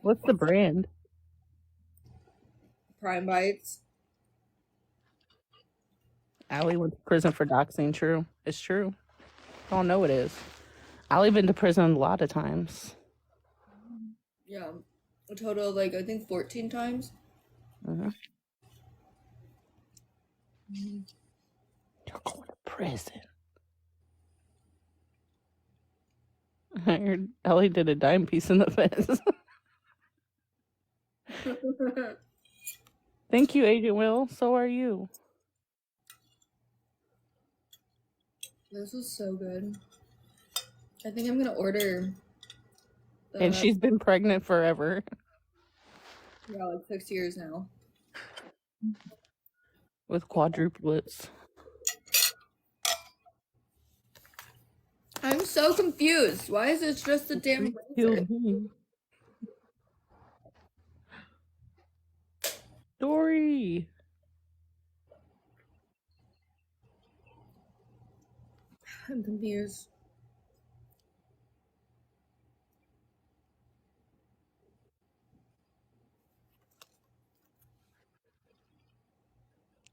What's the brand? Prime Bites. Allie went to prison for doxing. True. It's true. I don't know it is. Allie been to prison a lot of times. Yeah. A total of like, I think 14 times. Mm-hmm. You're going to prison. I heard Ellie did a dime piece in the fence. Thank you, Agent Will. So are you. This was so good. I think I'm gonna order. And she's been pregnant forever. Yeah, like 6 years now. With quadruplets. I'm so confused. Why is it just a damn razor? Dory. I'm confused.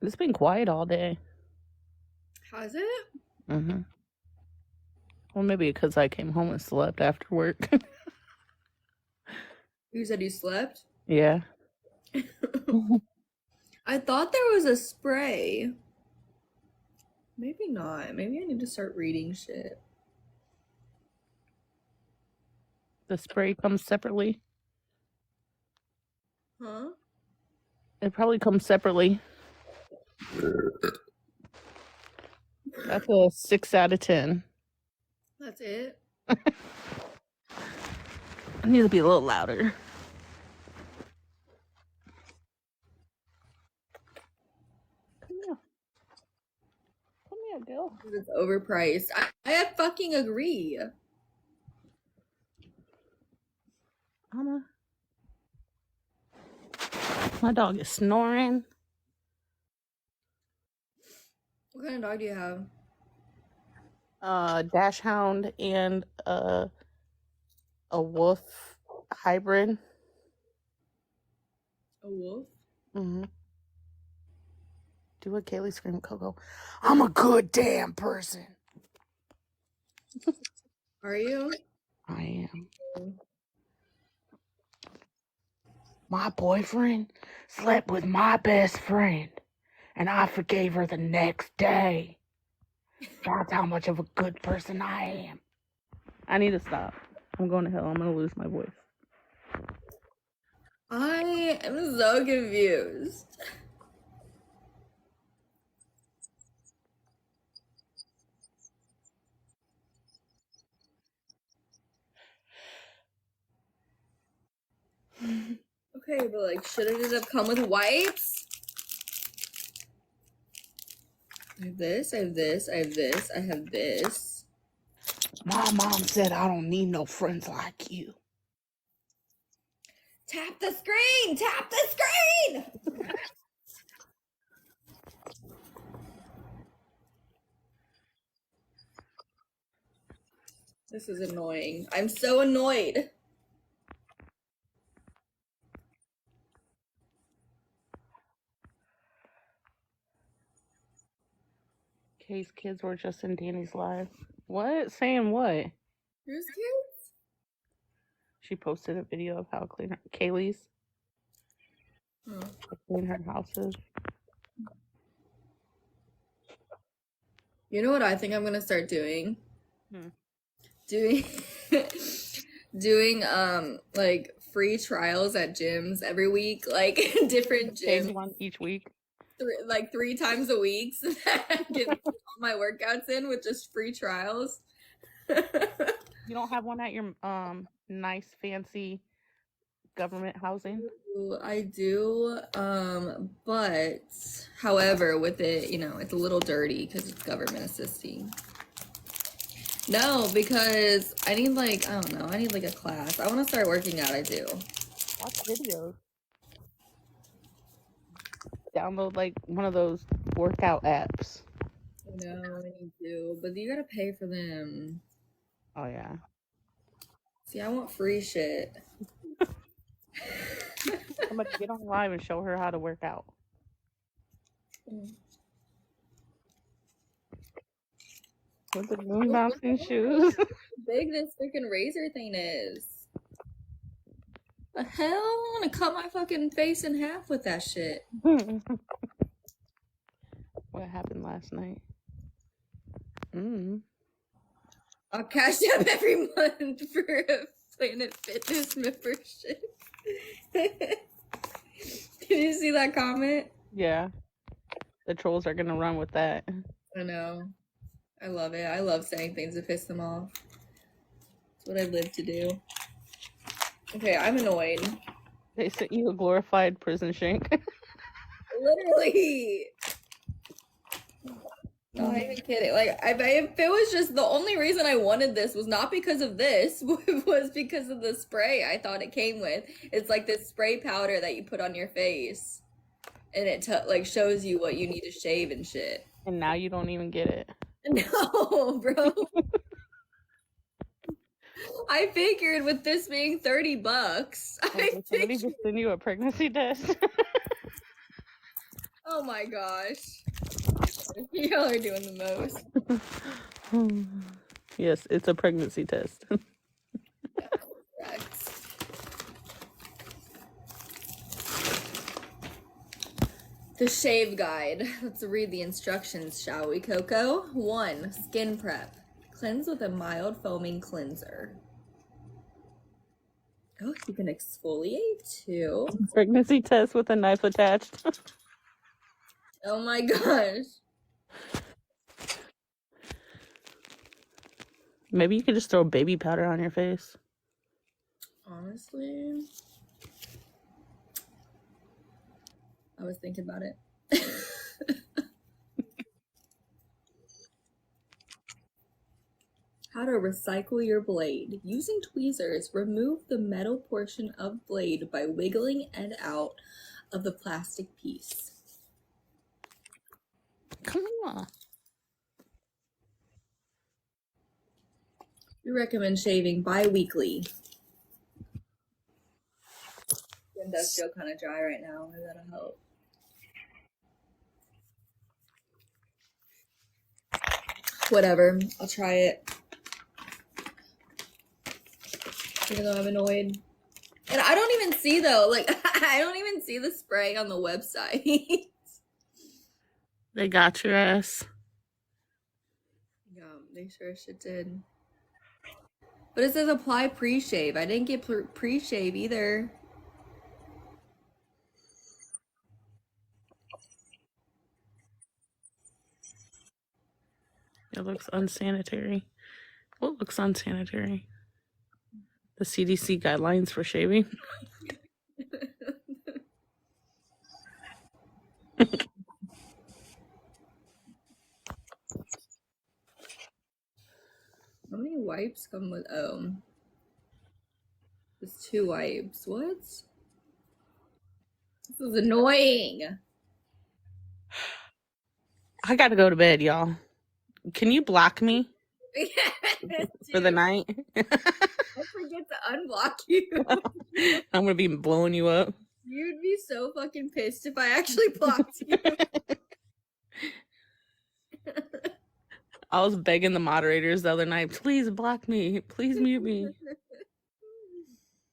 It's been quiet all day. Has it? Mm-hmm. Well, maybe because I came home and slept after work. You said you slept? Yeah. I thought there was a spray. Maybe not. Maybe I need to start reading shit. The spray comes separately. Huh? It probably comes separately. That's a 6 out of 10. That's it? I need to be a little louder. Come here. Come here, girl. It's overpriced. I fucking agree. Mama. My dog is snoring. What kind of dog do you have? Dash hound and a wolf hybrid. A wolf? Mm-hmm. Do a Kaylee scream, Coco. I'm a good damn person. Are you? I am. My boyfriend slept with my best friend, and I forgave her the next day. That's how much of a good person I am. I need to stop. I'm going to hell. I'm going to lose my voice. I am so confused. Okay, but like, should it have come with wipes? I have this, I have this, I have this, I have this. My mom said I don't need no friends like you. Tap the screen! Tap the screen! This is annoying. I'm so annoyed. Kay's kids were just in Danny's live. What? Saying what? Who's kids? She posted a video of how clean her Kaylee's clean her houses. You know what I think I'm gonna start doing? Doing like free trials at gyms every week, like different gyms. One each week. Like 3 times a week, so that I get all my workouts in with just free trials. You don't have one at your nice fancy government housing? I do, but however, with it, it's a little dirty because it's government assisting. No, because I need I don't know, I need a class. I want to start working out. I do. Watch videos. Download one of those workout apps. I know, I need to, but you gotta pay for them. Oh yeah. See, I want free shit. Somebody get on live and show her how to work out. With the moon bouncing shoes. How big this freaking razor thing is. The hell? I want to cut my fucking face in half with that shit. What happened last night? I'll cash up every month for a Planet Fitness membership. Did you see that comment? Yeah. The trolls are gonna run with that. I know. I love it. I love saying things to piss them off. It's what I live to do. Okay, I'm annoyed. They sent you a glorified prison shank. Literally. Not even kidding. Like, if it was just the only reason I wanted this was not because of this, was because of the spray I thought it came with. It's like this spray powder that you put on your face, and it like shows you what you need to shave and shit. And now you don't even get it. No, bro. I figured with this being $30, Somebody just send you a pregnancy test. Oh my gosh. Y'all are doing the most. Yes, it's a pregnancy test. The shave guide. Let's read the instructions, shall we, Coco? 1. Skin prep. Cleanse with a mild foaming cleanser. Oh, you can exfoliate too. Pregnancy test with a knife attached. Oh my gosh. Maybe you could just throw baby powder on your face. Honestly, I was thinking about it. How to recycle your blade. Using tweezers, remove the metal portion of blade by wiggling it out of the plastic piece. Come on. We recommend shaving bi-weekly. Skin does feel kind of dry right now. Maybe that'll help. Whatever. I'll try it. Even though I'm annoyed. And I don't even see, though. Like, I don't even see the spray on the website. They got your ass. Yeah, they sure shit did. But it says apply pre-shave. I didn't get pre-shave either. It looks unsanitary. What looks unsanitary? The CDC guidelines for shaving. How many wipes come with? Oh, there's 2 wipes. What? This is annoying. I gotta go to bed, y'all. Can you block me for the night? I forget to unblock you. I'm gonna be blowing you up. You'd be so fucking pissed if I actually blocked you. I was begging the moderators the other night, please block me. Please mute me.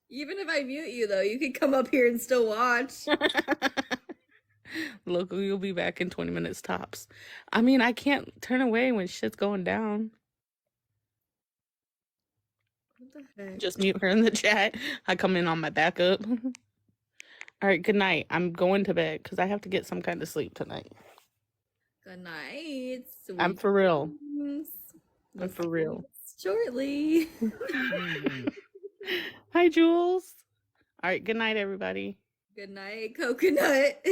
Even if I mute you, though, you could come up here and still watch. Local, you'll be back in 20 minutes tops. I mean, I can't turn away when shit's going down. What the heck? Just mute her in the chat. I come in on my backup. All right, good night. I'm going to bed because I have to get some kind of sleep tonight. Good night. I'm for real. I'm for real. Shortly. Hi, Jules. All right, good night, everybody. Good night, coconut.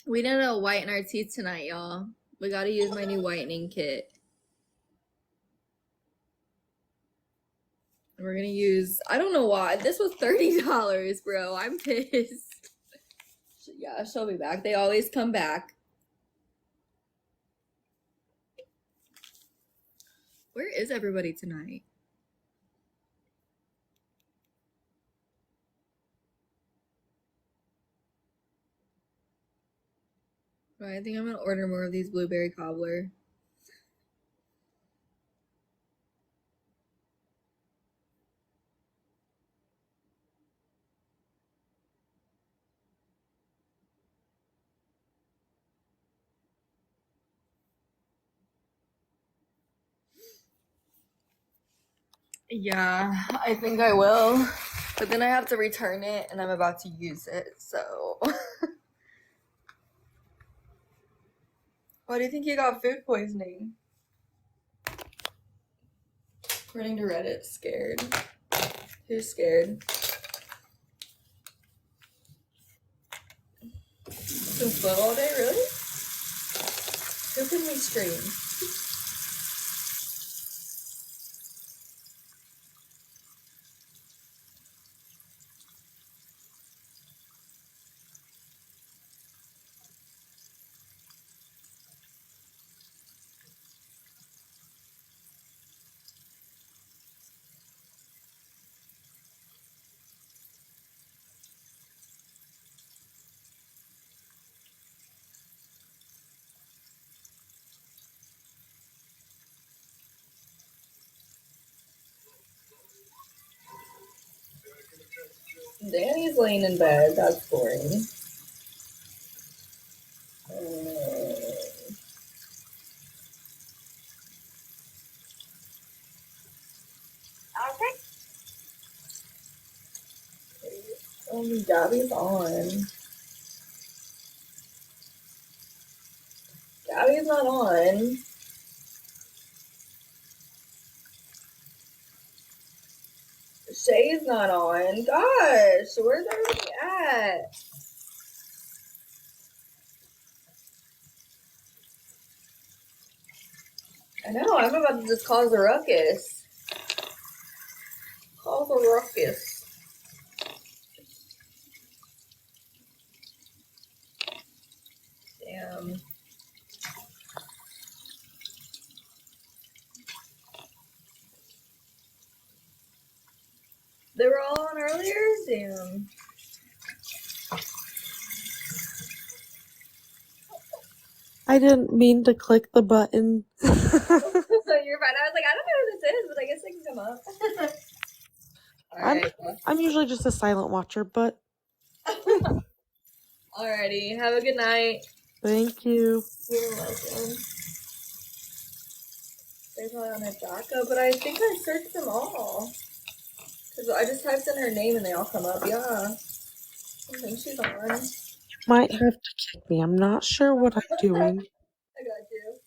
We did a whiten our teeth tonight, y'all. We gotta use my new whitening kit. And we're gonna use, I don't know why. This was $30, bro. I'm pissed. Yeah, she'll be back. They always come back. Where is everybody tonight? Right, I think I'm gonna order more of these blueberry cobbler. Yeah, I think I will. But then I have to return it and I'm about to use it, so. Why do you think you got food poisoning? According to Reddit, scared. Who's scared? Been slow all day, really? Who can we stream? Danny's laying in bed. That's boring. Gabby's on. Gabby's not on. Shay's not on. Gosh, where's everybody at? I know, I'm about to just cause a ruckus. Cause a ruckus. Damn. They were all on earlier? Damn. I didn't mean to click the button. So you're fine. I was like, I don't know who this is, but I guess they can come up. Alright. I'm usually just a silent watcher, but Alrighty. Have a good night. thank you. You're welcome. They're probably on a DACA, but I think I searched them all. Because I just typed in her name and they all come up. Yeah. I think she's on. Might have to kick me. I'm not sure what I'm doing. I got you.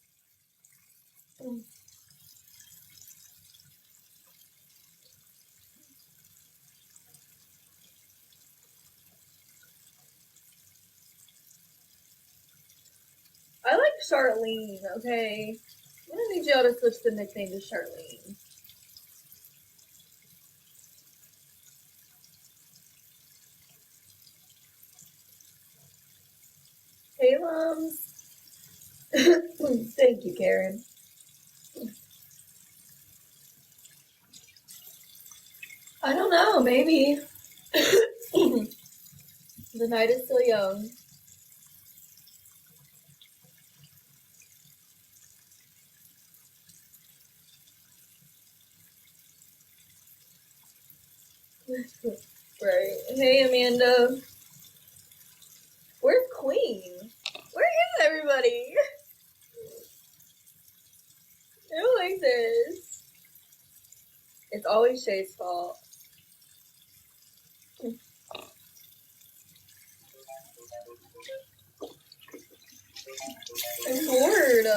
I like Charlene, okay? I'm gonna need y'all to switch the nickname to Charlene. Hey, Lums. Thank you, Karen. I don't know, maybe. The night is still young. Right. Hey, Amanda. Where's Queen? Where is everybody? Who likes this? It's always Shay's fault. I'm bored.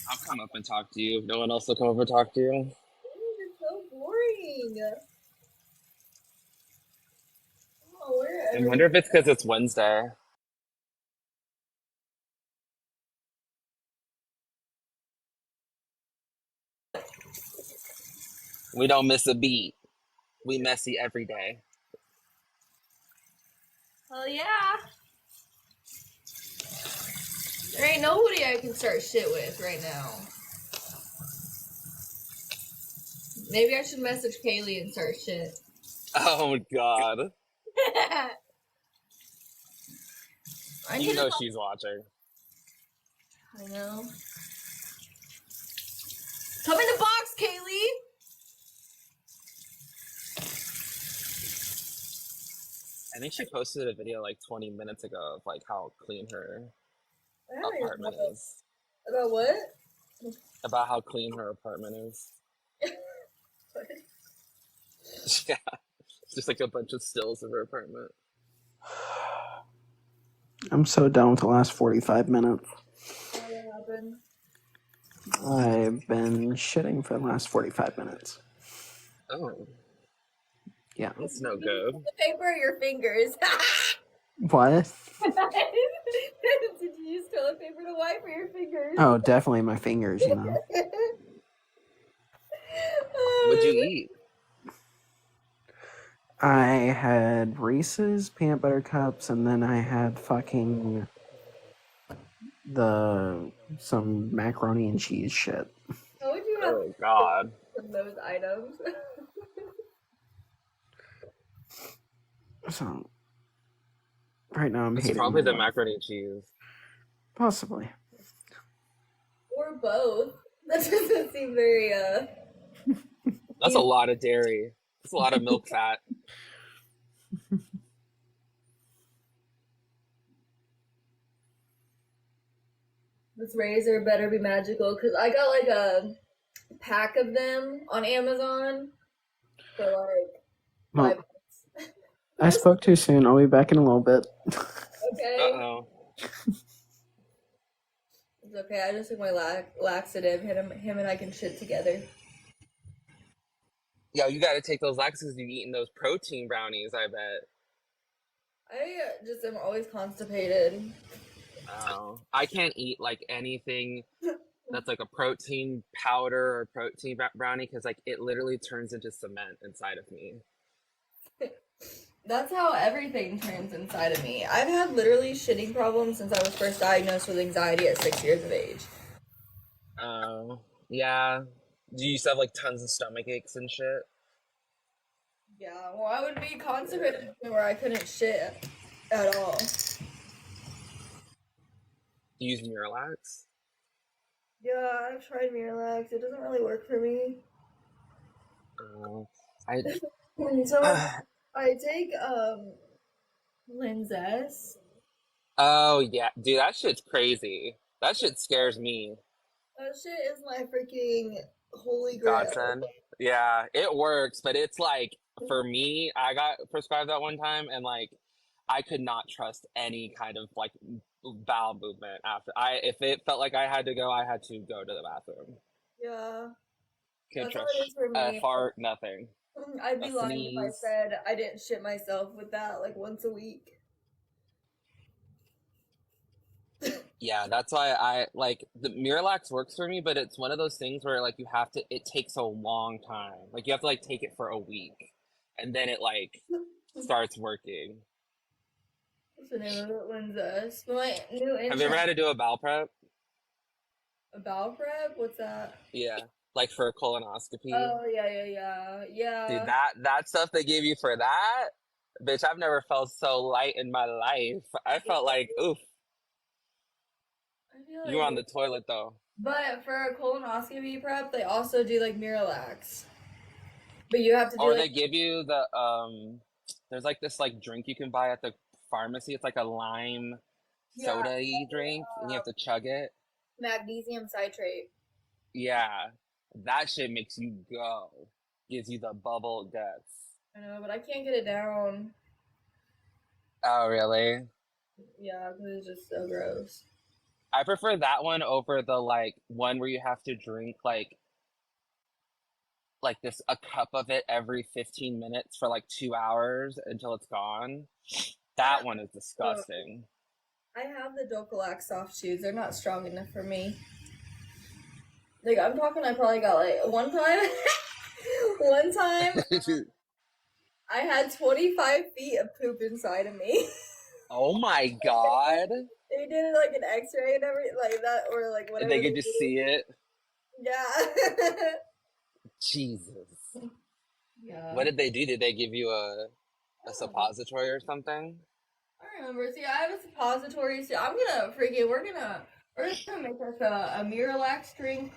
I'll come up and talk to you if no one else will come over and talk to you. It's so boring. Oh, where I wonder if it's because it's Wednesday. We don't miss a beat. We messy every day. Hell yeah. There ain't nobody I can start shit with right now. Maybe I should message Kaylee and start shit. Oh God. I You know she's watching. I know. Come in the box, Kaylee. I think she posted a video like 20 minutes ago of like how clean her I don't even apartment know. is. About what? About how clean her apartment is. Yeah. It's just like a bunch of stills of her apartment. I'm so done with the last 45 minutes. What happened? I've been shitting for the last 45 minutes. Oh. Yeah. That's no good. The paper or your fingers? What? Did you use toilet paper to wipe or your fingers? Oh, definitely my fingers, you know. What'd you eat? I had Reese's peanut butter cups, and then I had fucking some macaroni and cheese shit. How would you have Oh God. from those items? So right now I'm It's hating probably my the life. macaroni and cheese. Possibly. Or both. That doesn't seem very That's a lot of dairy. That's a lot of milk fat. This razor better be magical because I got like a pack of them on Amazon for like Well, $5. I spoke too soon. I'll be back in a little bit. Okay. Uh-oh. It's okay. I just took my laxative. Him and I can shit together. Yo, you gotta take those laxatives you've eaten those protein brownies, I bet. I just am always constipated. Oh. I can't eat like anything that's like a protein powder or protein brownie because like it literally turns into cement inside of me. That's how everything turns inside of me. I've had literally shitting problems since I was first diagnosed with anxiety at 6 years of age. Oh. Yeah. Do you used to have like tons of stomach aches and shit? Yeah, well, I would be constipated to the point where I couldn't shit at all. Do you use Miralax? Yeah, I've tried Miralax. It doesn't really work for me. I So I take Linzess. Oh yeah, dude, that shit's crazy. That shit scares me. That shit is my freaking holy grail. Godsend. Yeah, it works, but it's like for me, I got prescribed that one time, and like I could not trust any kind of like bowel movement after. If it felt like I had to go, I had to go to the bathroom. Yeah, Can't that's how trust it is for a me. fart, nothing. I'd A be lying if I sneeze. said I didn't shit myself with that like once a week. Yeah, that's why I like the Miralax works for me, but it's one of those things where like you have to. It takes a long time. Like you have to like take it for a week, and then it like starts working. What's the name of it? Linzess. But my new Have you ever had intern. to do a bowel prep? A bowel prep? What's that? Yeah, like for a colonoscopy. Oh yeah. Dude, Yeah. that stuff they give you for that, bitch, I've never felt so light in my life. I felt like, oof, I feel you were on like the toilet though. but for a colonoscopy prep, they also do like Miralax. But you have to do Or like they give you the there's like this like drink you can buy at the pharmacy. It's like a lime yeah, soda-y drink, and you have to chug it. magnesium citrate. Yeah, that shit makes you go. Gives you the bubble guts. I know, but I can't get it down. Oh, really? Yeah, because it's just so gross. I prefer that one over the like one where you have to drink like this a cup of it every 15 minutes for like 2 hours until it's gone. That one is disgusting. I have the Docalax soft chews. They're not strong enough for me. Like I'm talking, I probably got like one time. One time, I had 25 feet of poop inside of me. Oh my god. They did like an X-ray and everything like that, or like And whatever they they could just do. see it. Yeah. Jesus. Yeah. What did they do? Did they give you a suppository or something? I remember. See, I have a suppository. See, we're gonna make us a Miralax drink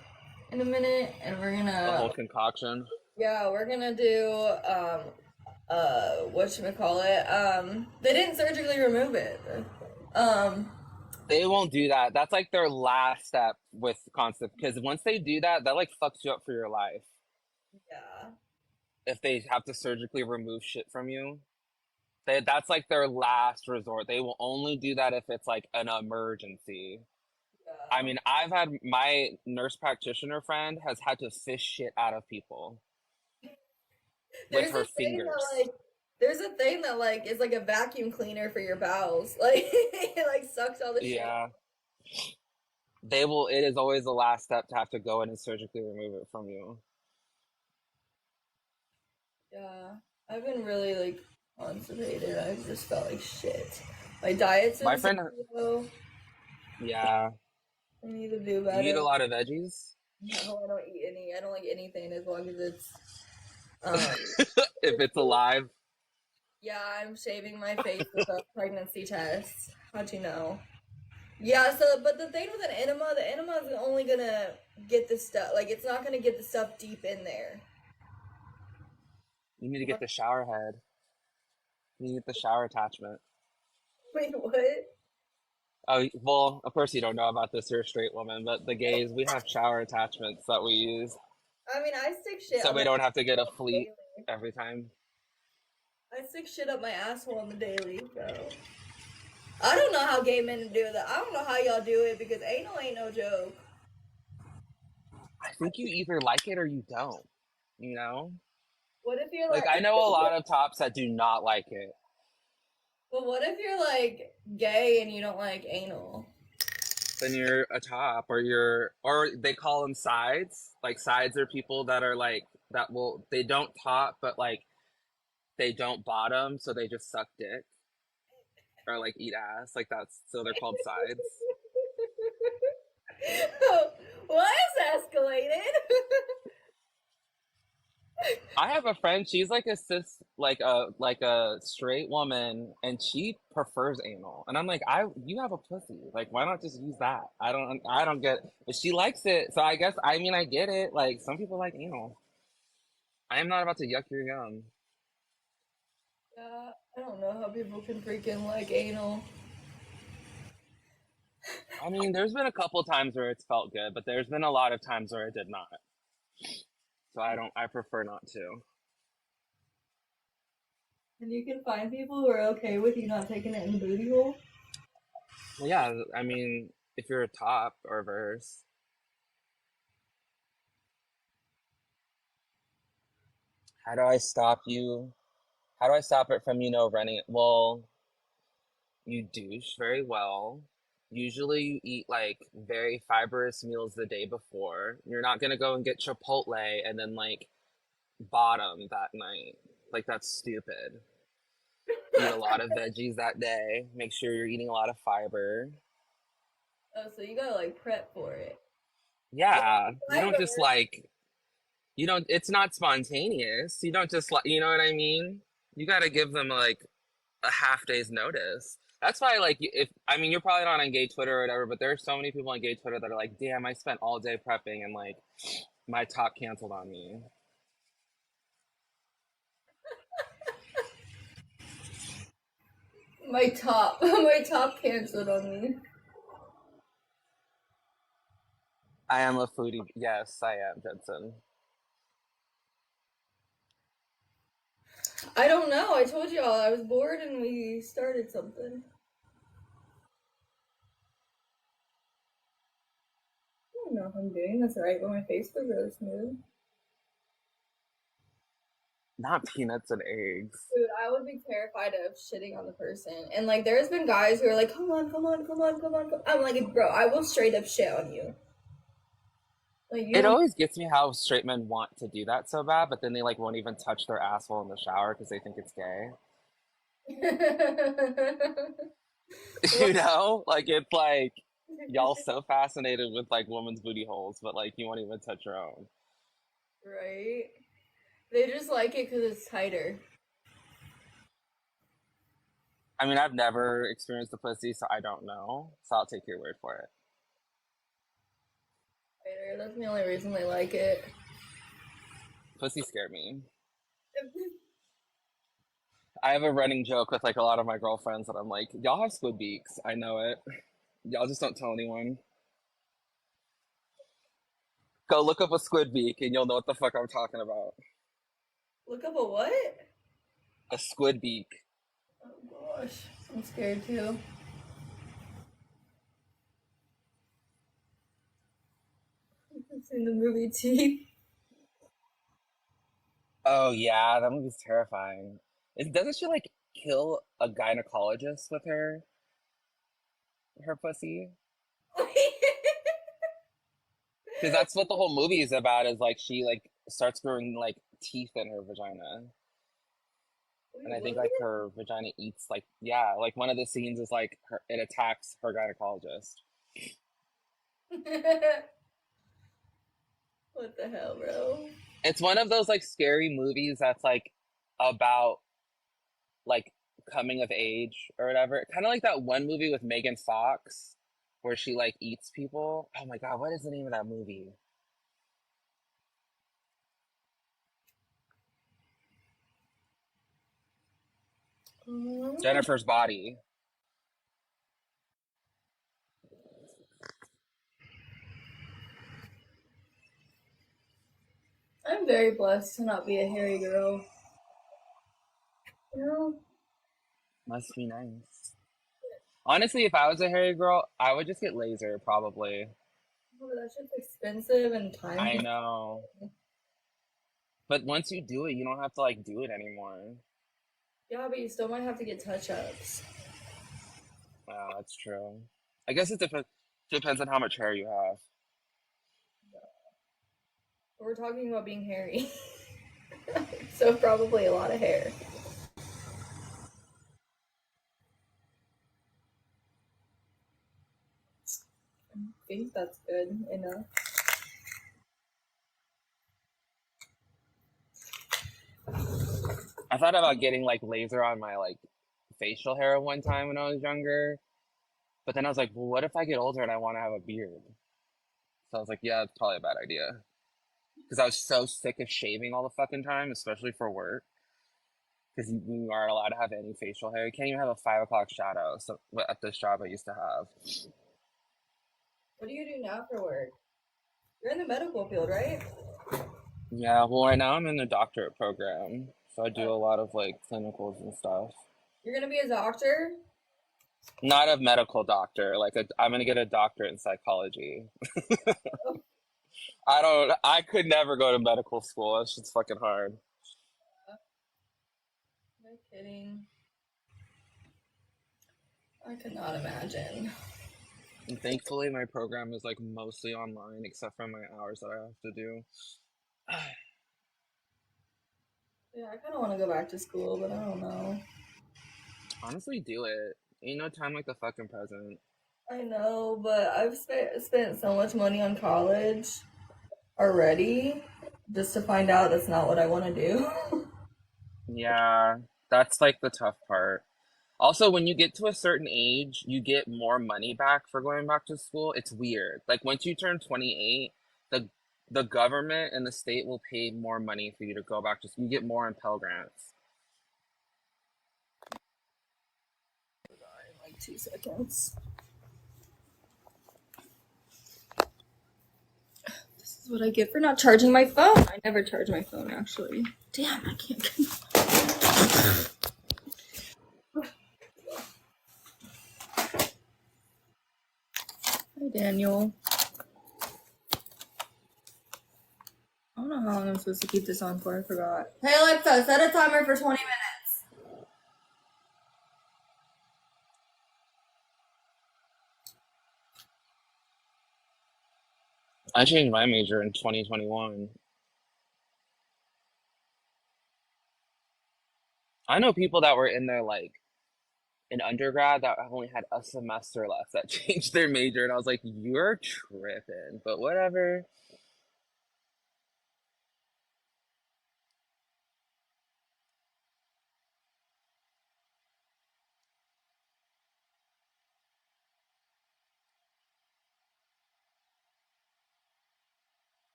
in a minute, and we're The whole gonna concoction. we're gonna do whatchamacallit. They didn't surgically remove it. Um, They won't do that. That's like their last step with constant. Because once they do that, that like fucks you up for your life. yeah. If they have to surgically remove shit from you, that's like their last resort. They will only do that if it's like an emergency. I Yeah. mean, I've had my nurse practitioner friend has had to fish shit out of people with There's her a thing that fingers. like there's a thing that like is like a vacuum cleaner for your bowels. Like it like sucks all the shit. Yeah. They will, it is always the last step to have to go in and surgically remove it from you. Yeah. I've been really like constipated. I just felt like shit. My diet's My insane friend, though. yeah. I need to do You eat a better. lot of veggies? No, I don't eat any. I don't like anything as long as it's If it's alive. yeah, I'm shaving my face with a pregnancy test. How'd you know? Yeah, so but the thing with the enema is only gonna get the stuff like it's not gonna get the stuff deep in there. You need to get the shower head. You need to get the shower attachment. Wait, what? Oh, well, of course you don't know about this. You're a straight woman, but the gays, we have shower attachments that we use. I mean, I stick shit So on we my don't have to get a asshole on the fleet daily. every time. I stick shit up my asshole on the daily, so I don't know how gay men do that. I don't know how y'all do it because anal ain't no joke. I think you either like it or you don't, you know? What if you're Like, like I know a lot of tops that do not like it. But what if you're like gay and you don't like anal? Then you're a top, or they call them sides. Like, sides are people that are like, they don't top, but like, they don't bottom, so they just suck dick. Or like eat ass. Like, so they're called sides. Well, it's escalated. I have a friend. She's like a straight woman, and she prefers anal. And I'm like, you have a pussy. Like, why not just use that? I don't get. But she likes it, so I mean I get it. Like, some people like anal. I am not about to yuck your yum. Yeah, I don't know how people can freaking like anal. I mean, there's been a couple times where it's felt good, but there's been a lot of times where it did not. So I prefer not to. And you can find people who are okay with you not taking it in the booty hole. Well, yeah, I mean, if you're a top or verse. How do I stop you? How do I stop it from, running? Well, you douche very well. Usually you eat like very fibrous meals the day before. You're not gonna go and get Chipotle and then like bottom that night. Like, that's stupid. Eat a lot of veggies that day. Make sure you're eating a lot of fiber. Oh, so you gotta like prep for it. Yeah, you don't Fiber. just like, it's not spontaneous. You don't just like, you know what I mean? You gotta give them like a half day's notice. That's why, like, if I mean, you're probably not on gay Twitter or whatever, but there are so many people on gay Twitter that are like, "Damn, I spent all day prepping and like my top canceled on me." My top, my top canceled on me. I am a foodie. Yes, I am, Jensen. I don't know. I told y'all I was bored and we started something. I don't know if I'm doing this right, but my face was really smooth. Not peanuts and eggs. Dude, I would be terrified of shitting on the person. And like, there's been guys who are like, come on, come on, come on, come on. I'm like, bro, I will straight up shit on you. Like It you always gets me how straight men want to do that so bad, but then they like won't even touch their asshole in the shower because they think it's gay. What? You know, like it's like y'all so fascinated with like women's booty holes, but like you won't even touch your own. Right? They just like it because it's tighter. I mean, I've never experienced the pussy, so I don't know. So I'll take your word for it. Tighter. That's the only reason they like it. Pussy scared me. I have a running joke with like a lot of my girlfriends that I'm like, y'all have squid beaks. I know it. Y'all just don't tell anyone. Go look up a squid beak and you'll know what the fuck I'm talking about. Look up a what? A squid beak. Oh gosh, I'm scared too. I've seen the movie Teeth. Oh yeah, that movie's terrifying. Doesn't she like kill a gynecologist with her pussy? Because that's what the whole movie is about. Is like she like starts growing like teeth in her vagina, and I Wait, think what? like her vagina eats like yeah, like one of the scenes is like it attacks her gynecologist. What the hell, bro? It's one of those like scary movies that's like about like coming of age or whatever. Kind of like that one movie with Megan Fox where she like eats people. Oh my god, what is the name of that movie? Um, Jennifer's Body. I'm very blessed to not be a hairy girl. You know? Must be nice. Honestly, if I was a hairy girl, I would just get laser probably. Oh, that shit's expensive and time I consuming. know. But once you do it, you don't have to like do it anymore. Yeah, but you still might have to get touch-ups. Wow, that's true. I guess it depends on how much hair you have. We're talking about being hairy. So probably a lot of hair. I think that's good enough. I thought about getting like laser on my like facial hair one time when I was younger, but then I was like, well, what if I get older and I want to have a beard? So I was like, yeah, it's probably a bad idea. Because I was so sick of shaving all the fucking time, especially for work. Because you aren't allowed to have any facial hair. You can't even have a 5 o'clock shadow. So at this job I used to have. What do you do now for work? You're in the medical field, right? Yeah, well, right now I'm in the doctorate program, so I do Uh, a lot of like clinicals and stuff. You're gonna be a doctor? Not a medical doctor. I'm gonna get a doctorate in psychology. Oh, I could never go to medical school. It's just fucking hard. no kidding. I could not imagine. And thankfully, my program is like mostly online, except for my hours that I have to do. Yeah, I kind of want to go back to school, but I don't know. Honestly, do it. Ain't no time like the fucking present. I know, but I've spent so much money on college already just to find out that's not what I want to do. Yeah, that's like the tough part. Also, when you get to a certain age, you get more money back for going back to school. It's weird. Like once you turn 28, the government and the state will pay more money for you to go back to school. You get more in Pell Grants. Like 2 seconds. This is what I get for not charging my phone. I never charge my phone actually. Damn, I can't get. Hi, Daniel. I don't know how long I'm supposed to keep this on for. I forgot. Hey Alexa, set a timer for 20 minutes. I changed my major in 2021. I know people that were in there like in undergrad that only had a semester left that changed their major, and I was like, "You're tripping," but whatever.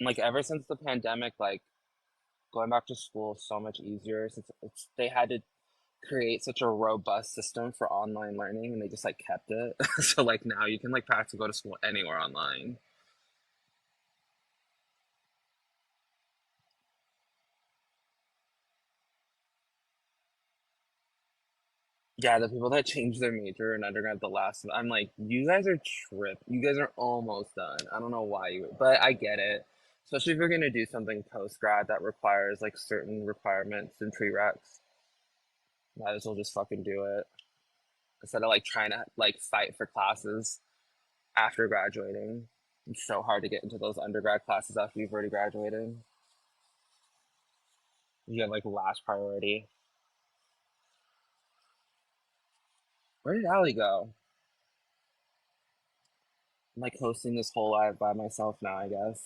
Like ever since the pandemic, like going back to school is so much easier since they had to create such a robust system for online learning, and they just like kept it. So like now you can like practically go to school anywhere online. Yeah, the people that changed their major in undergrad the last, I'm like, you guys are You guys are almost done. I don't know why you, but I get it. Especially if you're gonna do something post grad that requires like certain requirements and prereqs. Might as well just fucking do it instead of like trying to like fight for classes after graduating. It's so hard to get into those undergrad classes after you've already graduated. You get like last priority. Where did Allie go? I'm like hosting this whole live by myself now, I guess.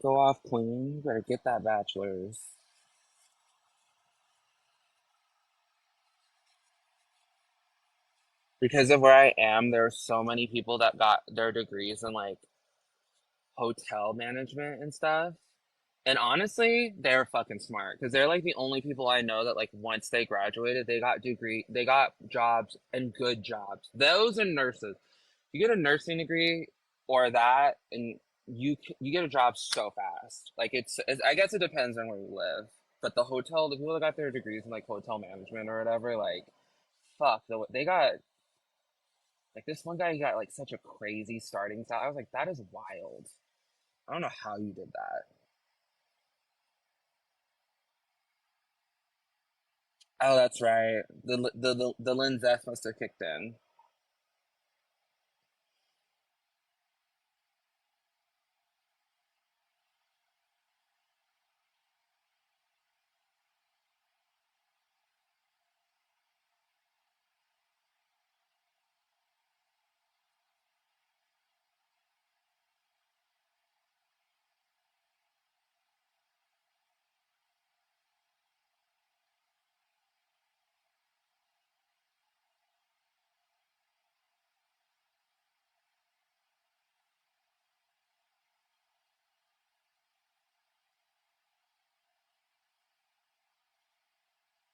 Go off, queen. You better get that bachelor's. Because of where I am, there are so many people that got their degrees in like hotel management and stuff. And honestly, they're fucking smart because they're like the only people I know that like once they graduated, they got jobs and good jobs. Those and nurses. You get a nursing degree or that, and you get a job so fast. Like I guess it depends on where you live, but the people that got their degrees in like hotel management or whatever, like fuck, they got like this one guy got like such a crazy starting salary. I was like, that is wild. I don't know how you did that. Oh, that's right. The Linzeth must have kicked in.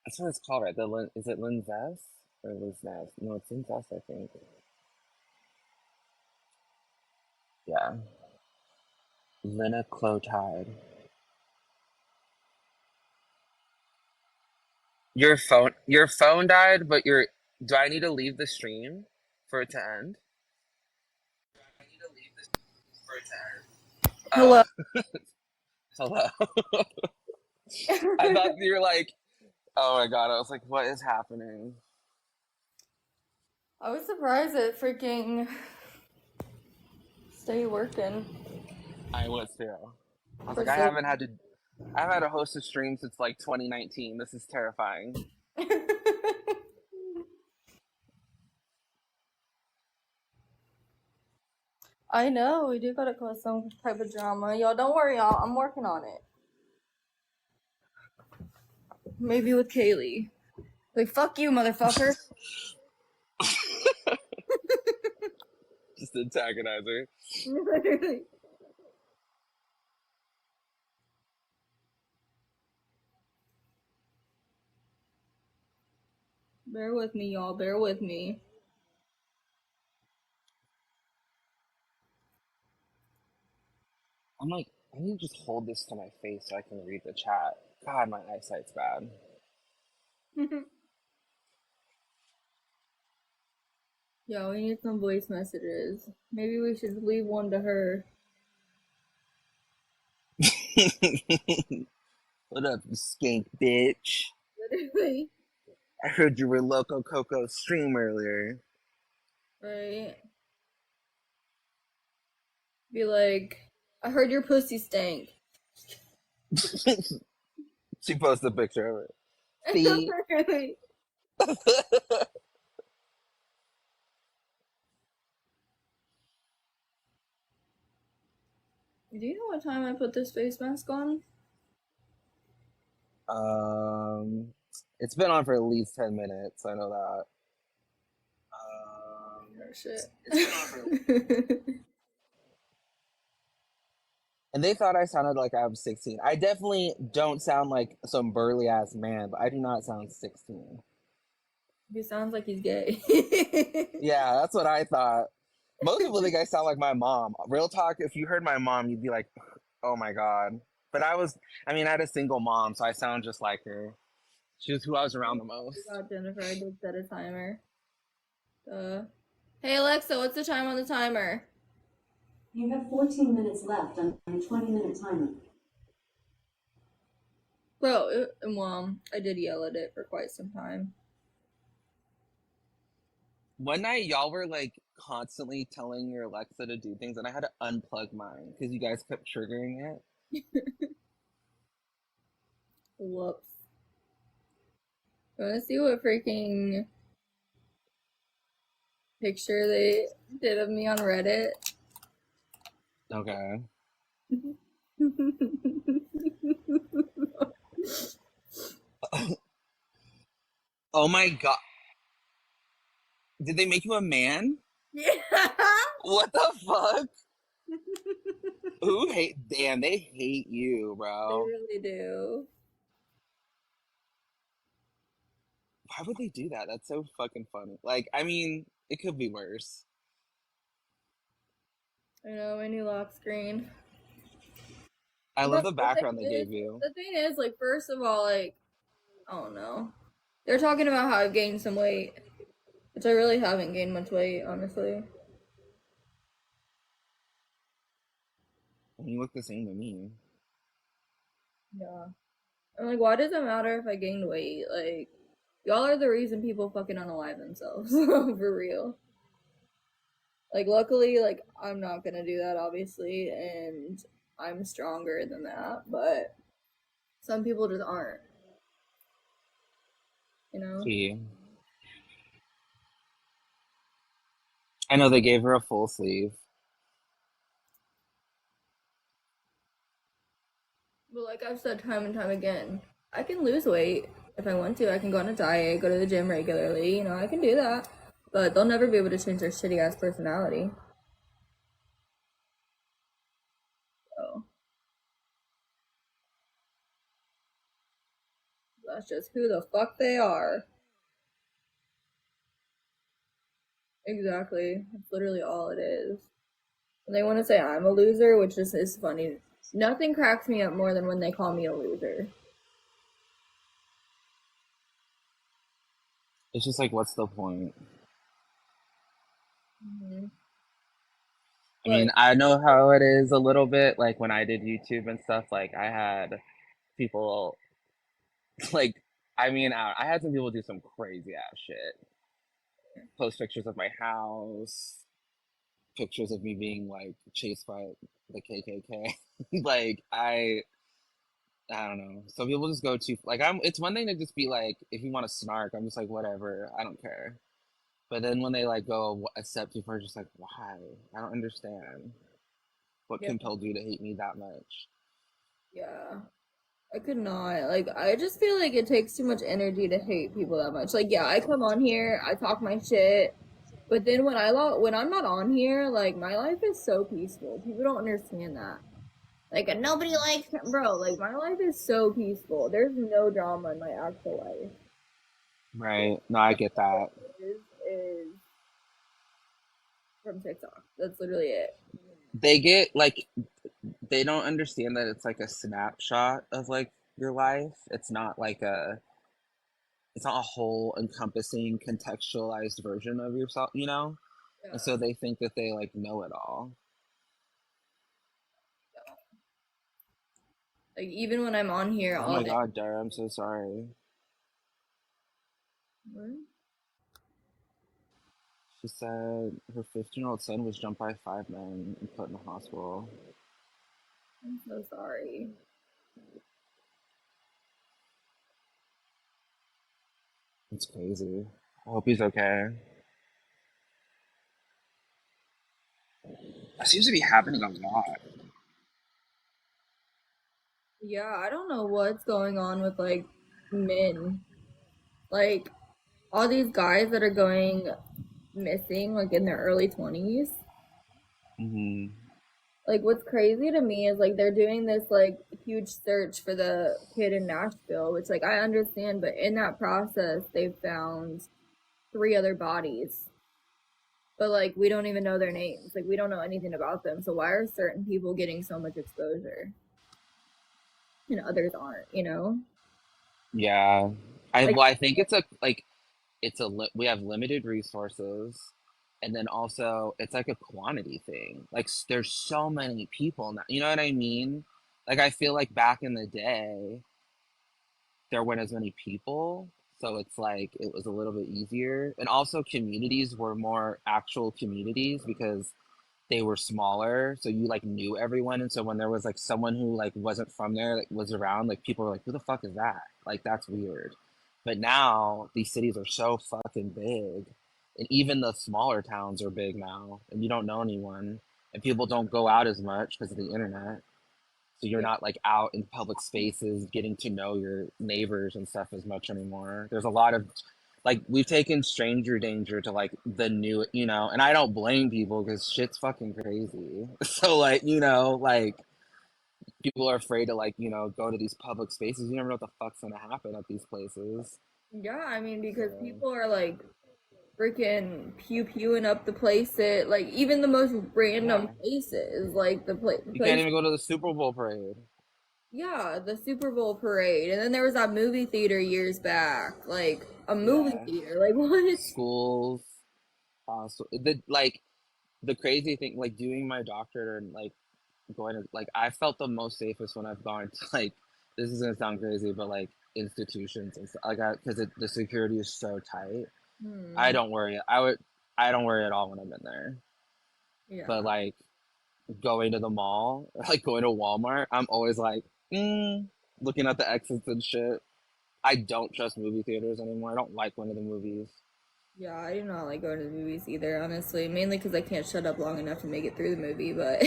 That's what it's called, right? Is it Linzeth or Lizneth? No, it's Linzeth, I think. Yeah, linaclotide. Your phone died, but your do I need to leave the stream for it to end? Oh, Hello. hello. I thought you were like, oh my god. I was like, what is happening? I was surprised it freaking stay working I was too. I was for like, so. I haven't had a host of stream since like 2019. This is terrifying. I know we do gotta cause some type of drama, y'all. Don't worry, y'all. I'm working on it. Maybe with Kaylee. Like fuck you, motherfucker. Just antagonize her. Bear with me, y'all. Bear with me. I'm like, I need to just hold this to my face so I can read the chat. God, my eyesight's bad. Yeah, we need some voice messages. Maybe we should leave one to her. What up, you skank bitch? Literally. I heard you were Loco Coco stream earlier. Right? Be like, I heard your pussy stank. She posted a picture of it. See? Literally. Do you know what time I put this face mask on? It's been on for at least 10 minutes. I know that. Oh shit. It's been on for. And they thought I sounded like I was 16. I definitely don't sound like some burly ass man, but I do not sound 16. He sounds like he's gay. Yeah, that's what I thought. Most people think I sound like my mom. Real talk, if you heard my mom, you'd be like, oh my God. But I had a single mom, so I sound just like her. She was who I was around the most. God, Jennifer, I did set a timer. Hey Alexa, what's the time on the timer? You have 14 minutes left on a 20-minute timer. Bro, Mom, I did yell at it for quite some time. One night, y'all were like constantly telling your Alexa to do things, and I had to unplug mine because you guys kept triggering it. Whoops. You wanna see what freaking picture they did of me on Reddit? Okay. Oh my God. Did they make you a man? Yeah. What the fuck? Damn, they hate you, They bro. really do. Why would they do that? That's so fucking funny. Like, I mean, it could be worse. I know, my new lock screen. I love But the background they gave you. the thing is, like, first of all, like, I don't know. They're talking about how I've gained some weight, which I really haven't gained much weight, honestly. You look the same to me. Yeah. I'm like, why does it matter if I gained weight? Like, y'all are the reason people fucking unalive themselves. For real. Like, luckily, like, I'm not gonna do that, obviously, and I'm stronger than that, but some people just aren't. You know? See. I know they gave her a full sleeve. But like I've said time and time again, I can lose weight if I want to. I can go on a diet, go to the gym regularly, you know, I can do that. But they'll never be able to change their shitty ass personality. So that's just who the fuck they are. Exactly. That's literally all it is. And they want to say I'm a loser, which just is funny. Nothing cracks me up more than when they call me a loser. It's just like, what's the point? Mm-hmm. I mean, I know how it is a little bit. Like when I did YouTube and stuff, like I had people, like, I had some people do some crazy ass shit. Post pictures of my house, pictures of me being like chased by the KKK. Like I don't know. Some people just go too like it's one thing to just be like, if you want to snark, I'm just like whatever, I don't care. But then when they like go a step too far, just like why? I don't understand. What Yeah. compelled you to hate me that much? Yeah. I could not. Like, I just feel like it takes too much energy to hate people that much. Like, yeah, I come on here, I talk my shit, but then when I'm not on here, like my life is so peaceful. People don't understand that. Like, and nobody likes bro. Like, my life is so peaceful. There's no drama in my actual life. Right. No, I get that. Is from TikTok. That's literally it. They get like they don't understand that it's like a snapshot of like your life. It's not a whole encompassing contextualized version of yourself, you know? And Yeah. so they think that they like know it all. Like even when I'm on here Oh all my day. god, Dara, I'm so sorry. What? She said her 15-year-old son was jumped by 5 men and put in the hospital. I'm so sorry. It's crazy. I hope he's okay. It seems to be happening a lot. Yeah, I don't know what's going on with like men. Like all these guys that are going missing like in their early 20s. Hmm. Like what's crazy to me is like they're doing this like huge search for the kid in Nashville, which like I understand, but in that process they found three other bodies. But like we don't even know their names. Like we don't know anything about them. So why are certain people getting so much exposure and others aren't, you know? Yeah. I Like well, I think it's a like we have limited resources, and then also it's like a quantity thing. Like there's so many people now. You know what I mean? Like I feel like back in the day there weren't as many people, so it's like it was a little bit easier. And also communities were more actual communities because they were smaller, so you like knew everyone. And so when there was like someone who like wasn't from there that was around, like people were like, who the fuck is that? Like that's weird. But now these cities are so fucking big, and even the smaller towns are big now, and you don't know anyone, and people don't go out as much because of the internet. So you're yeah, not like out in public spaces getting to know your neighbors and stuff as much anymore. There's a lot of like we've taken stranger danger to like the new, you know, and I don't blame people because shit's fucking crazy. So like, you know, like people are afraid to like, you know, go to these public spaces. You never know what the fuck's gonna happen at these places. yeah, I mean because So people are like freaking pew pewing up the place at like even the most random yeah. places, like the You can't place. even go to the Super Bowl parade. Yeah, the Super Bowl parade, and then there was that movie theater years back, like a movie Yeah. theater. Like what? Schools, the crazy thing, like doing my doctorate and like going to like I felt the most safest when I've gone to like this is gonna sound crazy, but like institutions and stuff like that because the security is so tight. I Hmm. don't worry. I don't worry at all when I'm in there. But Yeah. like going to the mall, like going to Walmart, I'm always like, looking at the exits and shit. I don't trust movie theaters anymore. I don't like going to the movies. Yeah, I do not like going to the movies either, honestly. Mainly because I can't shut up long enough to make it through the movie, but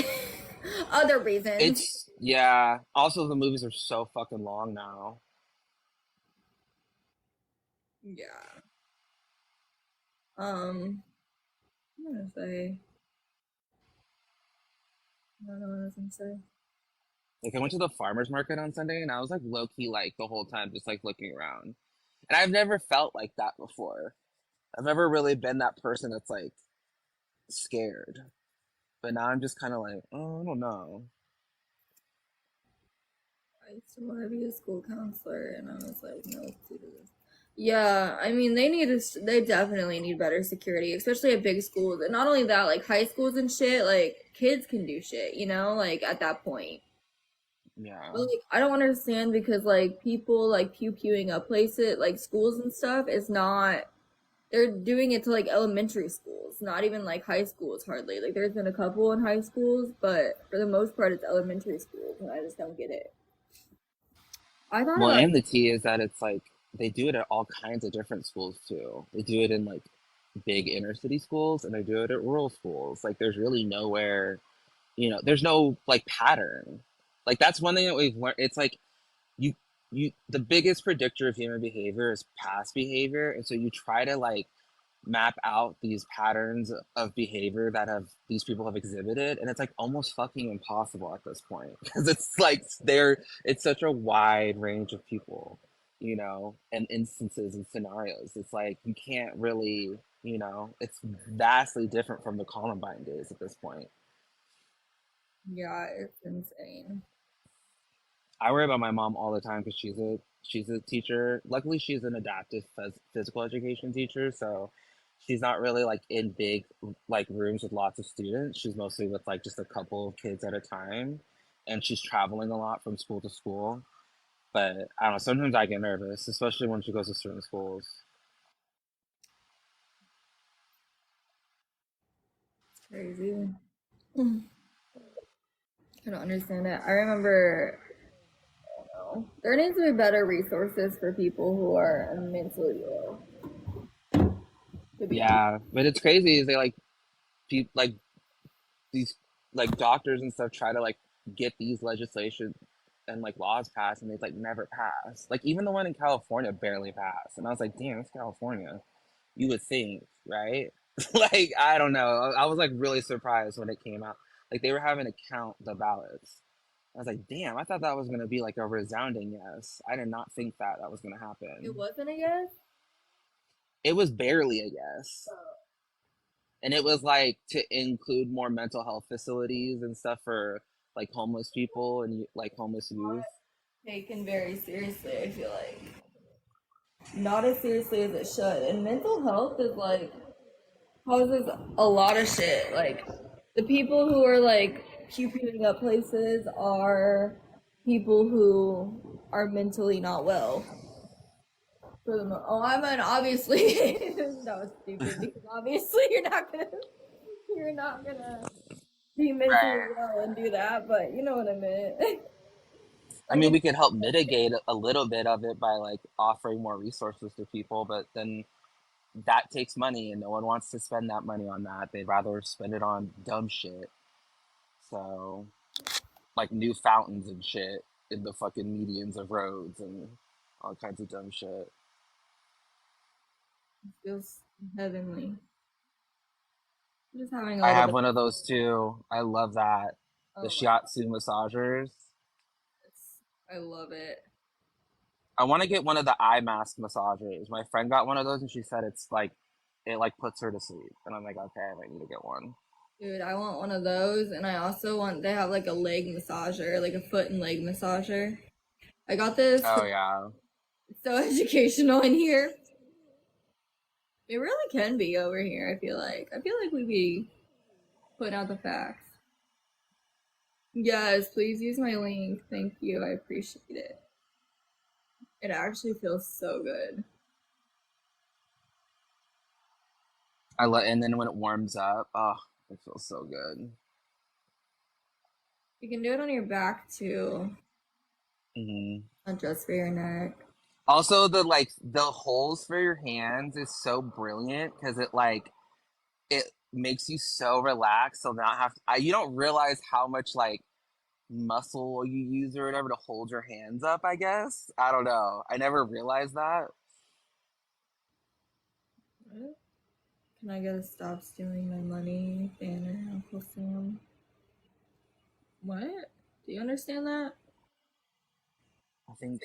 other reasons. It's yeah. Also, the movies are so fucking long now. Yeah. I'm gonna say, I don't know what I was gonna say. Like I went to the farmers market on Sunday and I was like low key like the whole time just like looking around. And I've never felt like that before. I've never really been that person that's like scared. But now I'm just kind of like, oh, I don't know. I used to want to be a school counselor, and I was like, no, let's do this. Yeah, I mean, they definitely need better security, especially at big schools. And not only that, like high schools and shit, like kids can do shit, you know, like at that point. Yeah. But like, I don't understand because like people like pew pewing up places, like schools and stuff, is not. They're doing it to like elementary schools, not even like high schools hardly. Like there's been a couple in high schools, but for the most part, it's elementary schools, and I just don't get it. I thought Well, about and the key is that it's like they do it at all kinds of different schools too. They do it in like big inner city schools and they do it at rural schools. Like there's really nowhere, you know, there's no like pattern. Like that's one thing that we've learned. It's like you the biggest predictor of human behavior is past behavior, and so you try to like map out these patterns of behavior that have these people have exhibited, and it's like almost fucking impossible at this point because it's like it's such a wide range of people, you know, and instances and scenarios. It's like you can't really, you know, it's vastly different from the Columbine days at this point. Yeah, it's insane. I worry about my mom all the time because she's a teacher. Luckily, she's an adaptive physical education teacher, so she's not really like in big like rooms with lots of students. She's mostly with like just a couple of kids at a time, and she's traveling a lot from school to school. But I don't know. Sometimes I get nervous, especially when she goes to certain schools. It's crazy. I don't understand it. I remember, there needs to be better resources for people who are mentally ill. To be honest. Yeah, but it's crazy. Is they like people like these like doctors and stuff try to like get these legislation and like laws passed, and they like never pass. Like even the one in California barely passed, and I was like, damn, it's California. You would think, right? Like I don't know. I was like really surprised when it came out. Like they were having to count the ballots. I was like, damn, I thought that was gonna be like a resounding yes. I did not think that that was gonna It happen. wasn't a yes? It was barely a yes. And it was like to include more mental health facilities and stuff for like homeless people and like homeless youth. Taken very seriously, I feel like. Not as seriously as it should. And mental health is like causes a lot of shit. Like the people who are like puping up places are people who are mentally not well. For the I mean, obviously that was stupid because obviously you're not gonna be mentally Right. well and do that. But you know what I meant. I Like mean, it's we could help mitigate a little bit of it by like offering more resources to people, but then that takes money and no one wants to spend that money on that. They'd rather spend it on dumb shit. So, like new fountains and shit in the fucking medians of roads and all kinds of dumb shit. it feels heavenly. I'm just having a I little have bit. one of those too. I love that. The Oh my, shiatsu massagers. I love it. I want to get one of the eye mask massagers. My friend got one of those and she said it's like it like puts her to sleep. And I'm like, okay, I might need to get one. Dude, I want one of those, and I also want they have like a leg massager, like a foot and leg massager. I got this. Oh yeah. It's so educational in here. It really can be over here. I feel like we be putting out the facts. Yes, please use my link. Thank you. I appreciate it. It actually feels so good. And then when it warms up, oh, it feels so good. You can do it on your back too, Hmm. not just for your neck. Also, the like the holes for your hands is so brilliant because it makes you so relaxed. So not have to, you don't realize how much like muscle you use or whatever to hold your hands up. I guess I don't know. I never realized that. What? Can I get a stop stealing my money banner, Uncle Sam? What? Do you understand that? I think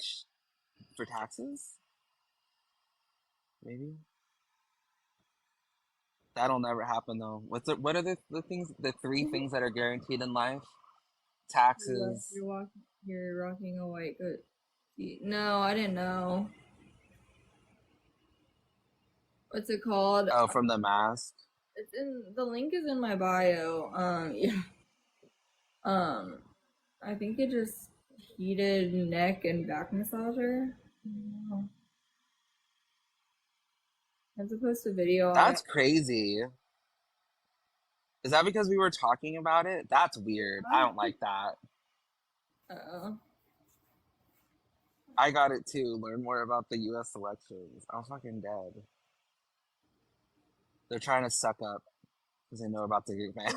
for taxes, maybe that'll never happen though. What are the things? The three things that are guaranteed in life: taxes. You're rocking a white good. No, I didn't know. What's it called? Oh, from the mask. It's in the link is in my bio. Yeah. Um, I think it just heated neck and back massager. Oh, I'm supposed to video on it. That's crazy. Is that because we were talking about it? That's weird. I don't like that. Uh-oh. I got it too. Learn more about the U.S. elections. I'm fucking dead. They're trying to suck up because they know about the group, man.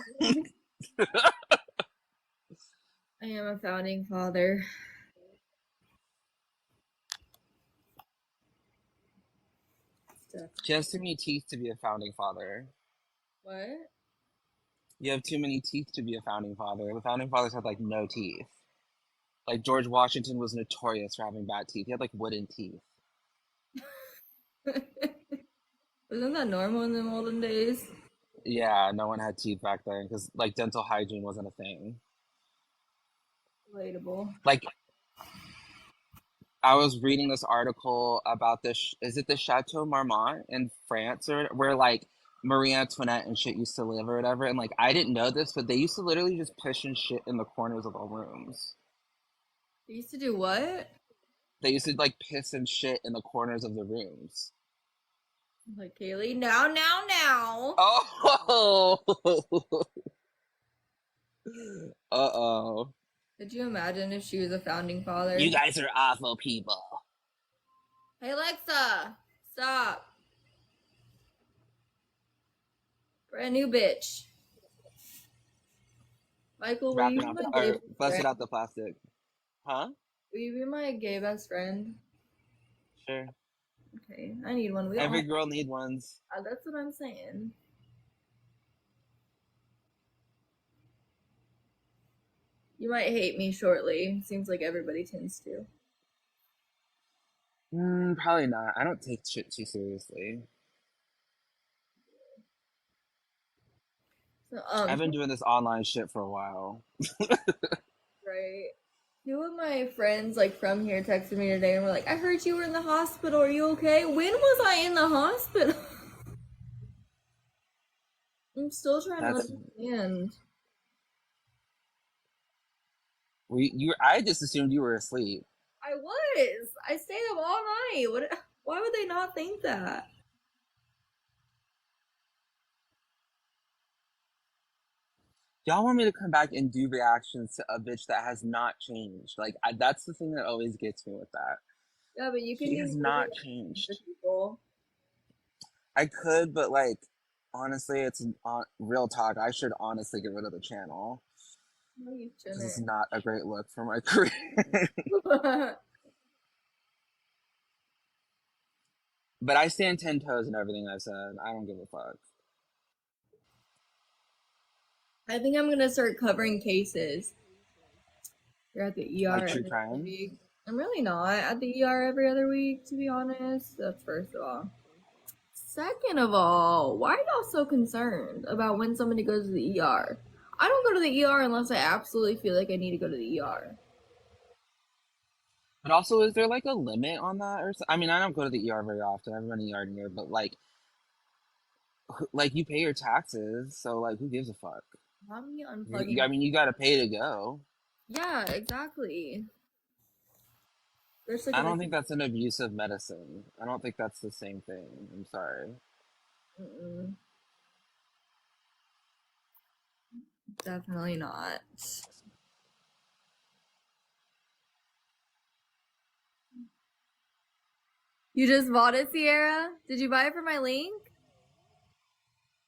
I am a founding father. Stuff. She has too many teeth to be a founding father. What? You have too many teeth to be a founding father. The founding fathers had like no teeth. Like George Washington was notorious for having bad teeth. He had like wooden teeth. Wasn't that normal in the olden days? Yeah, no one had teeth back then because like dental hygiene wasn't a thing. Relatable. Like, I was reading this article about this. Is it the Chateau Marmont in France or where like Marie Antoinette and shit used to live or whatever? And like, I didn't know this, but they used to literally just piss and shit in the corners of the rooms. They used to do what? They used to like piss and shit in the corners of the rooms. Like Kaylee, now. Oh, uh-oh. Could you imagine if she was a founding father? You guys are awful people. Hey Alexa, stop. Brand new bitch. Michael, will you Wrapping be up, my gay or best busted friend? out the plastic. Huh? Will you be my gay best friend? Sure. Okay, I need one. We don't Every have... girl need ones. That's what I'm saying. You might hate me shortly. Seems like everybody tends to. Probably not. I don't take shit too seriously. So, I've been doing this online shit for a while. right. Two of my friends, like from here, texted me today and were like, "I heard you were in the hospital. Are you okay?" When was I in the hospital? I'm still trying to That's understand. I just assumed you were asleep. I was. I stayed up all night. What? Why would they not think that? Y'all want me to come back and do reactions to a bitch that has not changed. Like, that's the thing that always gets me with that. Yeah, but you can She do has new not reactions to changed. people. I could, but like, honestly, it's real talk. I should honestly get rid of the channel. No, you This is shouldn't. not a great look for my career. But I stand 10 toes in everything I've said. I don't give a fuck. I think I'm gonna start covering cases. You're at the ER Like true every other crime. week. I'm really not at the ER every other week, to be honest. That's first of all. Second of all, why are y'all so concerned about when somebody goes to the ER? I don't go to the ER unless I absolutely feel like I need to go to the ER. But also, is there like a limit on that? I mean, I don't go to the ER very often. I have an ER near, but like you pay your taxes, so like, who gives a fuck? Not me unplugging. I mean, you gotta pay to go. Yeah, exactly. There's like I don't think that's an abuse of medicine. I don't think that's the same thing. I'm sorry. Mm-mm. Definitely not. You just bought it, Sierra? Did you buy it for my link?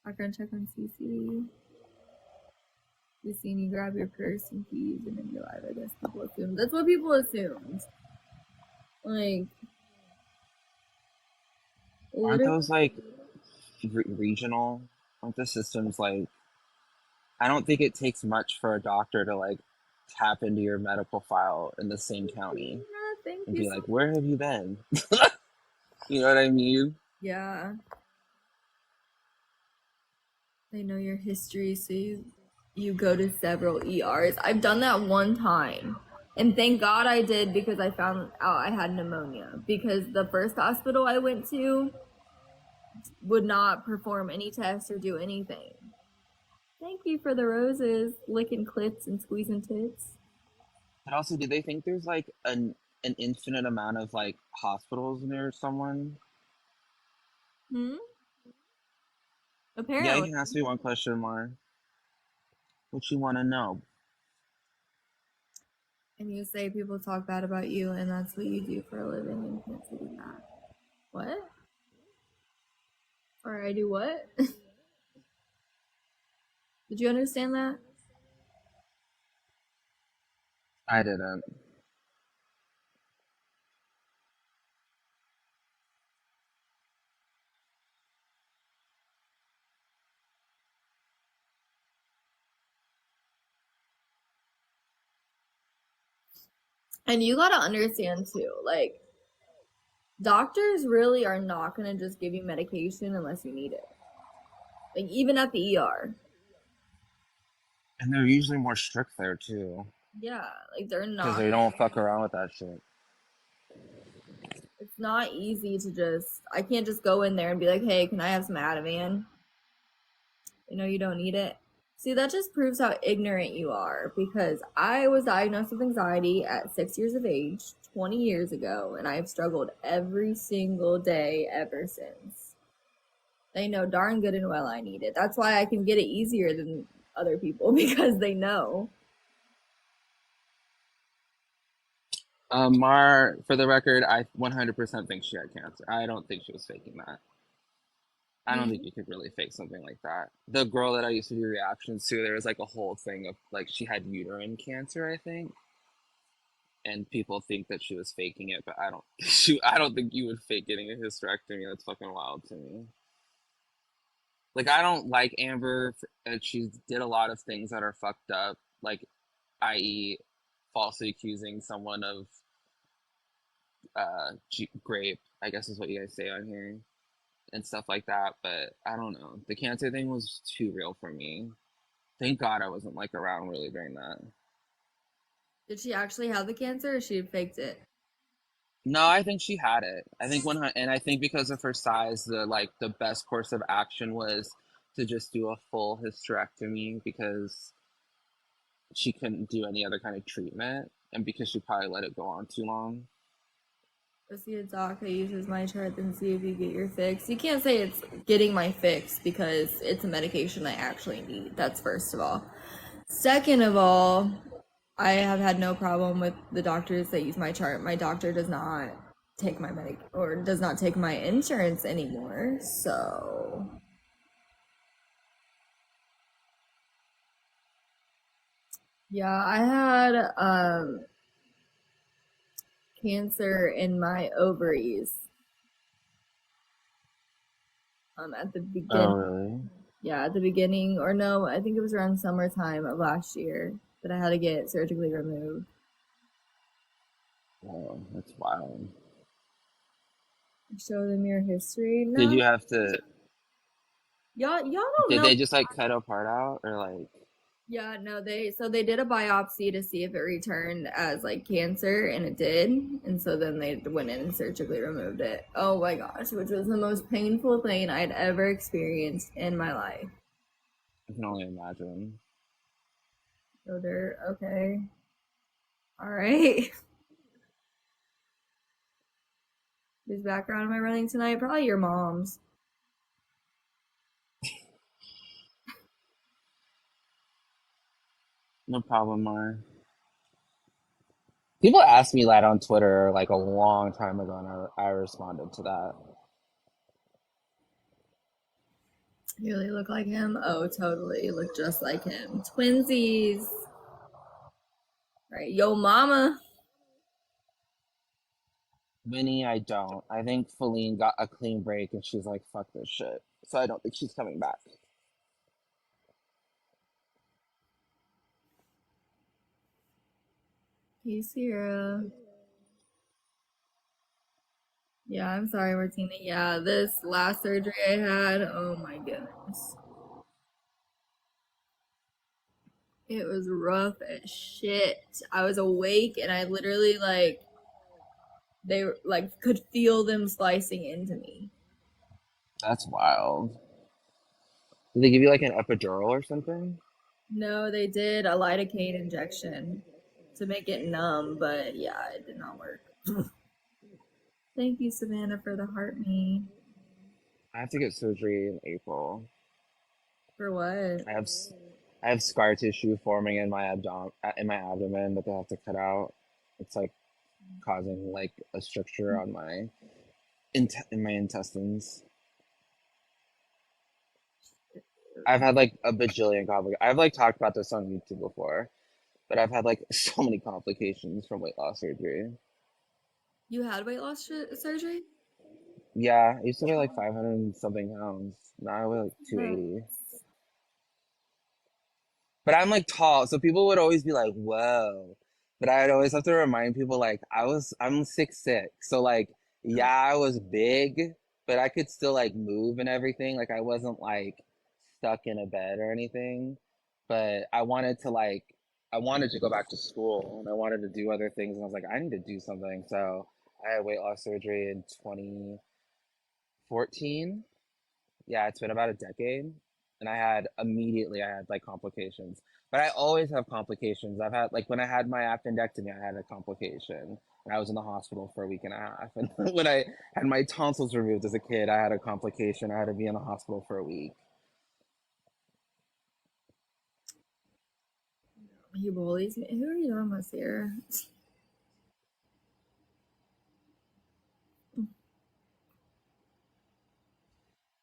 Background check on CC. You seen you grab your purse and keys and then you're live. I guess people assume. That's what people assumed. Like, Aren't those like regional? Aren't the systems like? I don't think it takes much for a doctor to like tap into your medical file in the same county thank and you be so like, "Where have you been?" You know what I mean? Yeah. They know your history, so you go to several ERs. I've done that one time. And thank God I did because I found out I had pneumonia. Because the first hospital I went to would not perform any tests or do anything. Thank you for the roses, licking clits and squeezing tits. But also, do they think there's like an infinite amount of like hospitals near someone? Apparently. Yeah, you can ask me one question more. What you want to know? And you say people talk bad about you and that's what you do for a living and you can't say that. What? Or I do what? Did you understand that? I didn't. And you gotta understand too, like, doctors really are not gonna just give you medication unless you need it. Like, even at the ER. And they're usually more strict there too. Yeah, like they're Because not. they don't fuck around with that shit. It's not easy to just. I can't just go in there and be like, "Hey, can I have some Ativan?" You know, you don't need it. See, that just proves how ignorant you are because I was diagnosed with anxiety at 6 years of age, 20 years ago, and I've struggled every single day ever since. They know darn good and well I need it. That's why I can get it easier than other people because they know. Mar, for the record, I 100% think she had cancer. I don't think she was faking that. I don't think you could really fake something like that. The girl that I used to do reactions to, there was like a whole thing of like she had uterine cancer, I think, and people think that she was faking it, but I don't. I don't think you would fake getting a hysterectomy. That's fucking wild to me. Like I don't like Amber. She did a lot of things that are fucked up, like i.e., falsely accusing someone of grape. I guess is what you guys say on here and stuff like that. But I don't know. The cancer thing was too real for me. Thank God I wasn't like around really during that. Did she actually have the cancer or she faked it? No, I think she had it. I think and I think because of her size, the best course of action was to just do a full hysterectomy because she couldn't do any other kind of treatment, and because she probably let it go on too long. Go see a doc that uses my chart, then see if you get your fix. You can't say it's getting my fix because it's a medication I actually need. That's first of all. Second of all, I have had no problem with the doctors that use my chart. My doctor does not take my does not take my insurance anymore. So yeah, I had cancer in my ovaries at the Oh, beginning. really? Yeah, at the beginning, or no, I think it was around summertime of last year that I had to get surgically removed. Oh, that's wild. Show them your history. Did No, you have to? y'all don't Did know. they just like cut a part out, or like? Yeah, no, they did a biopsy to see if it returned as like cancer, and it did, and so then they went in and surgically removed it. Oh my gosh, which was the most painful thing I'd ever experienced in my life. I can only imagine. So dirt, okay, all right. Whose background am I running tonight? Probably your mom's. No problem, Mar. People asked me that on Twitter like a long time ago, and I responded to that. You really look like him? Oh, totally. You look just like him. Twinsies. Right. Yo, mama. Vinny, I don't. I think Feline got a clean break, and she's like, "Fuck this shit." So I don't think she's coming back. Hey, Sierra. Yeah, I'm sorry, Martina. Yeah, this last surgery I had, oh my goodness. It was rough as shit. I was awake and I literally they like could feel them slicing into me. That's wild. Did they give you like an epidural or something? No, they did a lidocaine injection to make it numb, but yeah, it did not work. Thank you, Savannah, for the heart me. I have to get surgery in April. For what? I have scar tissue forming in my abdomen that they have to cut out. It's like causing like a stricture on my in my intestines. I've had like a bajillion complications. I've like talked about this on YouTube before, but I've had like so many complications from weight loss surgery. You had weight loss surgery? Yeah, I used to weigh like 500 and something pounds. Now I weigh like No. 280. But I'm like tall, so people would always be like, "Whoa!" But I'd always have to remind people like I'm 6'6", so like yeah, I was big, but I could still like move and everything. Like I wasn't like stuck in a bed or anything. But I wanted to like I wanted to go back to school and I wanted to do other things, and I was like, I need to do something. So I had weight loss surgery in 2014. Yeah, it's been about a decade. And I had like complications. But I always have complications. I've had, like, when I had my appendectomy, I had a complication. And I was in the hospital for a week and a half. And when I had my tonsils removed as a kid, I had a complication. I had to be in the hospital for a week. He bullies me. Who are you talking about, Sierra?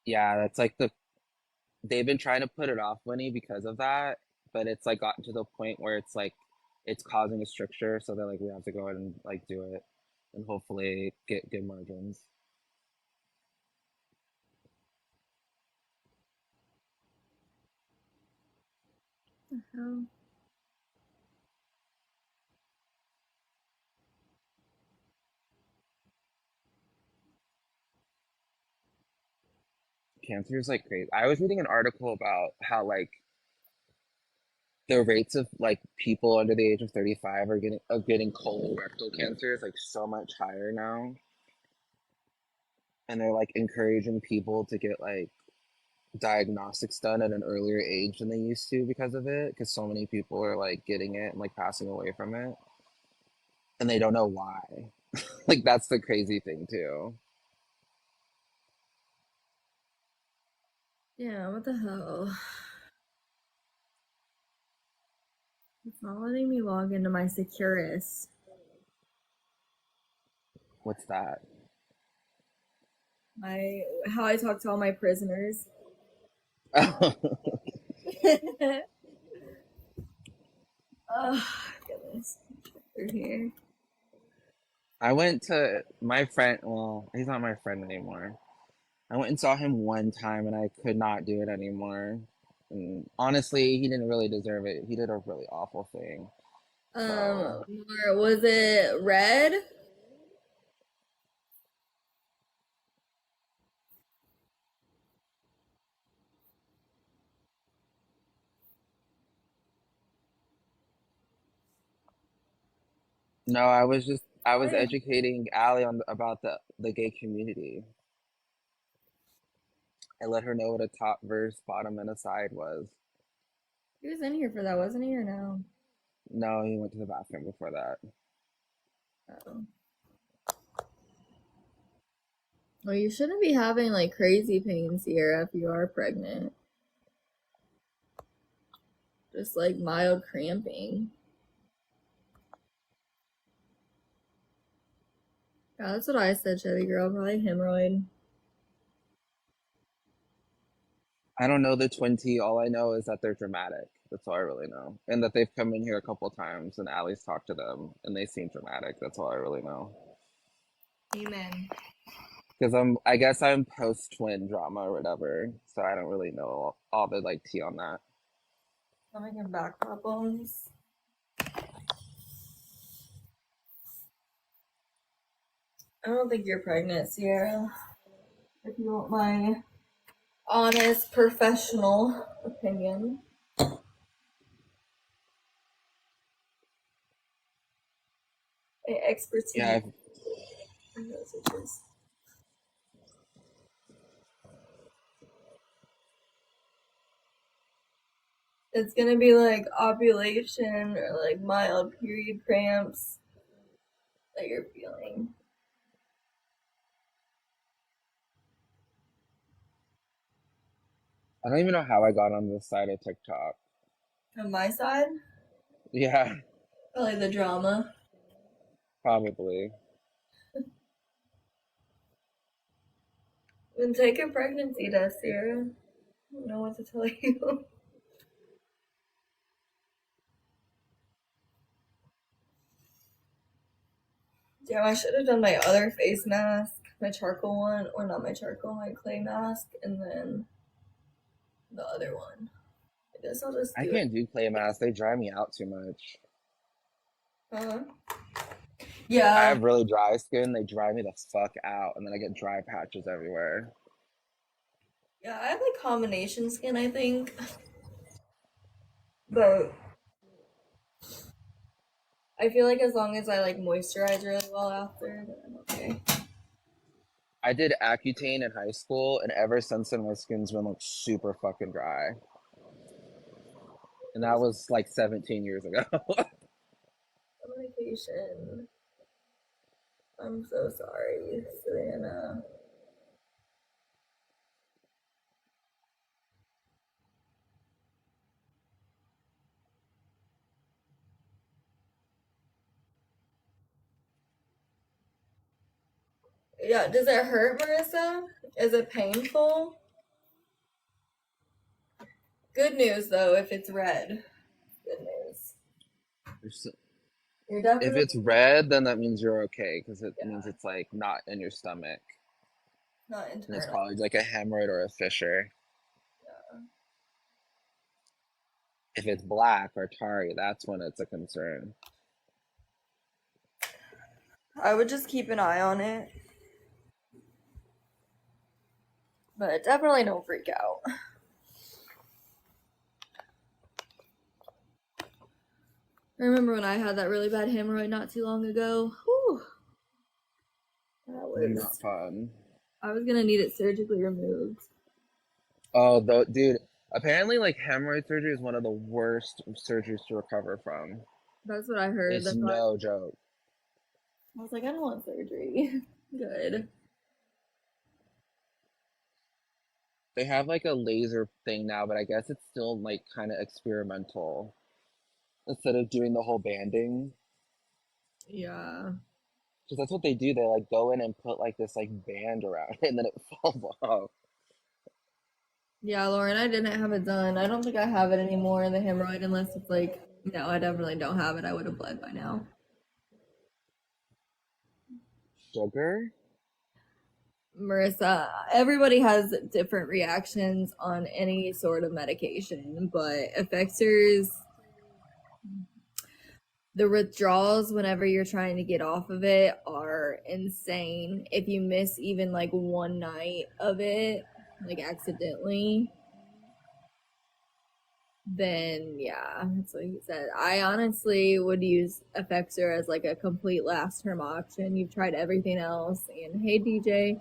Yeah, that's like they've been trying to put it off, Winnie, because of that. But it's like gotten to the point where it's like, it's causing a stricture. So they're like, we have to go ahead and like do it and hopefully get good margins. Oh. Cancer is like crazy. I was reading an article about how like the rates of like people under the age of 35 are getting colorectal cancer is like so much higher now, and they're like encouraging people to get like diagnostics done at an earlier age than they used to because of it, because so many people are like getting it and like passing away from it, and they don't know why. Like that's the crazy thing too. Yeah, what the hell? It's not letting me log into my Securus. What's that? How I talk to all my prisoners. Oh goodness. They're here. I went to my friend, well, he's not my friend anymore. I went and saw him one time and I could not do it anymore. And honestly, he didn't really deserve it. He did a really awful thing. So, Or was it red? no, I was Red. educating Allie about the gay community. I let her know what a top verse, bottom, and a side was. He was in here for that, wasn't he, or no? No, he went to the bathroom before that. Oh. Well, you shouldn't be having like crazy pain, Sierra, if you are pregnant. Just like mild cramping. Yeah, that's what I said, Chevy girl. Probably hemorrhoid. I don't know the twin T. All I know is that they're dramatic. That's all I really know. And that they've come in here a couple times and Allie's talked to them and they seem dramatic. That's all I really know. Amen. Because I guess I'm post twin drama or whatever, so I don't really know all the like tea on that. Stomach and back problems. I don't think you're pregnant, Sierra. If you want my honest, professional opinion. Yeah, Expertise. It's gonna be like ovulation or like mild period cramps that you're feeling. I don't even know how I got on this side of TikTok. On my side, Yeah, probably the drama. probably. Then take a pregnancy test, Sarah. I don't know what to tell you. Damn, I should have done my other face mask, my charcoal one, or not my charcoal, my clay mask, and then the other one. I guess I'll just I do it. can't do clay masks. They dry me out too much. Uh-huh. I Yeah. have really dry skin. They dry me the fuck out, and then I get dry patches everywhere. Yeah, I have like combination skin, I think. But I feel like as long as I like moisturize really well after, then I'm okay. I did Accutane in high school, and ever since then, my skin's been like super fucking dry. And that was like 17 years ago. Communication. I'm so sorry, Savannah. Yeah, does it hurt, Marissa? Is it painful? Good news though, if it's red. Good news. You're If definitely it's red, then that means you're okay, because it Yeah. means it's like not in your stomach. not And it's internal. probably like a hemorrhoid or a fissure. If it's black or tarry, that's when it's a concern. I would just keep an eye on it. But definitely don't freak out. I remember when I had that really bad hemorrhoid not too long ago. Whew. That was Not fun. I was gonna need it surgically removed. Oh, dude, apparently like hemorrhoid surgery is one of the worst surgeries to recover from. That's what I heard. It's That's why no joke. I was like, I don't want surgery. Good. They have like a laser thing now, but I guess it's still like kind of experimental. Instead of doing the whole banding, Yeah. because that's what they do. They like go in and put like this like band around it, and then it falls off. Yeah, Lauren, I didn't have it done. I don't think I have it anymore, the hemorrhoid, unless it's like, no, I definitely don't have it. I would have bled by now. Sugar? Marissa, everybody has different reactions on any sort of medication, but Effexors, the withdrawals whenever you're trying to get off of it are insane. If you miss even like one night of it, like accidentally, then yeah, that's what he said. I honestly would use Effexor as like a complete last term option. You've tried everything else, and hey DJ,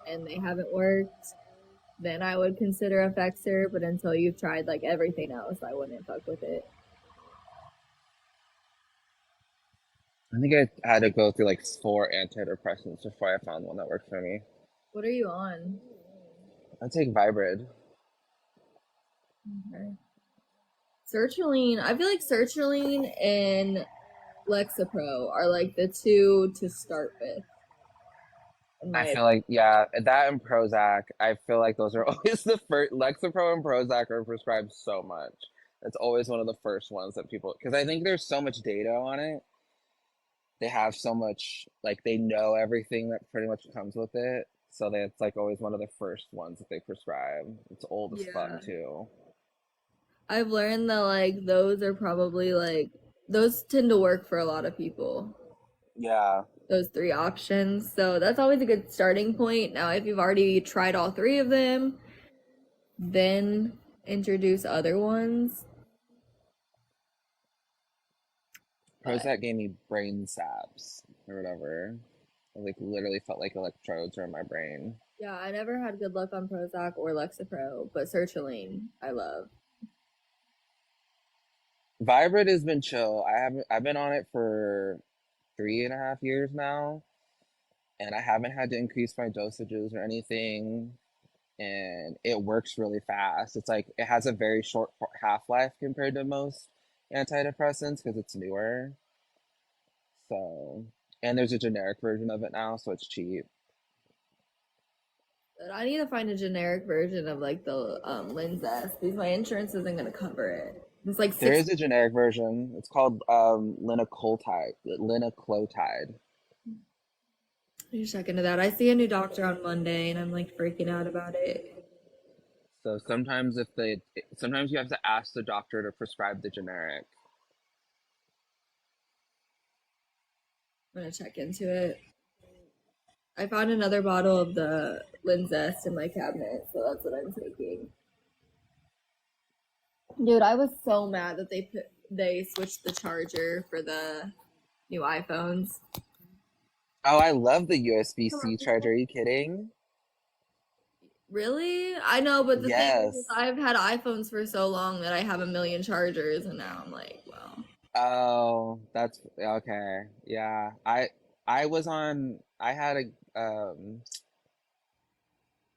and they haven't worked, then I would consider Effexor, but until you've tried like everything else, I wouldn't fuck with it. I think I had to go through like 4 antidepressants before I found one that worked for me. What are you on? I take Vibrid. Okay. Sertraline, I feel like Sertraline and Lexapro are like the two to start with. I feel like, yeah, that and Prozac, I feel like those are always the first. Lexapro and Prozac are prescribed so much. It's always one of the first ones that people, because I think there's so much data on it. They have so much, like, they know everything that pretty much comes with it. So it's like always one of the first ones that they prescribe. It's old as fuck, too. I've learned that like those are probably like those tend to work for a lot of people. Yeah. Those 3 options. So that's always a good starting point. Now if you've already tried all 3 of them, then introduce other ones. Prozac gave me brain saps or whatever. I like literally felt like electrodes were in my brain. Yeah, I never had good luck on Prozac or Lexapro, but Sertraline I love. Vibrid has been chill. I've been on it for 3.5 years now, and I haven't had to increase my dosages or anything, and it works really fast. It's like it has a very short half-life compared to most antidepressants because it's newer. So, and there's a generic version of it now, so it's cheap. But I need to find a generic version of like the Linzess because my insurance isn't gonna cover it. It's like There is a generic version. It's called linaclotide. You check into that. I see a new doctor on Monday, and I'm like freaking out about it. So sometimes sometimes you have to ask the doctor to prescribe the generic. I'm gonna check into it. I found another bottle of the Linzess in my cabinet, so that's what I'm taking. Dude, I was so mad that they switched the charger for the new iPhones. Oh, I love the USB-C charger. Are you kidding? Really? I know, but the thing is, Yes. I've had iPhones for so long that I have a million chargers, and now I'm like, well. Oh, that's okay. Yeah. I had a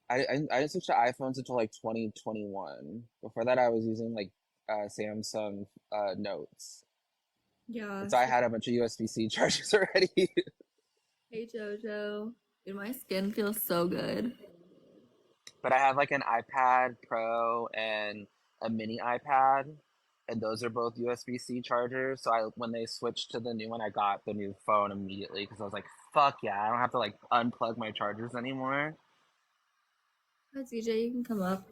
I didn't switch to iPhones until like 2021. Before that I was using like Samsung Notes. Yeah. And so I had a bunch of USB-C chargers already. Hey Jojo. Dude, my skin feels so good. But I have like an iPad Pro and a mini iPad, and those are both USB-C chargers. So when they switched to the new one, I got the new phone immediately because I was like, "Fuck yeah! I don't have to like unplug my chargers anymore." Hi TJ, you can come up.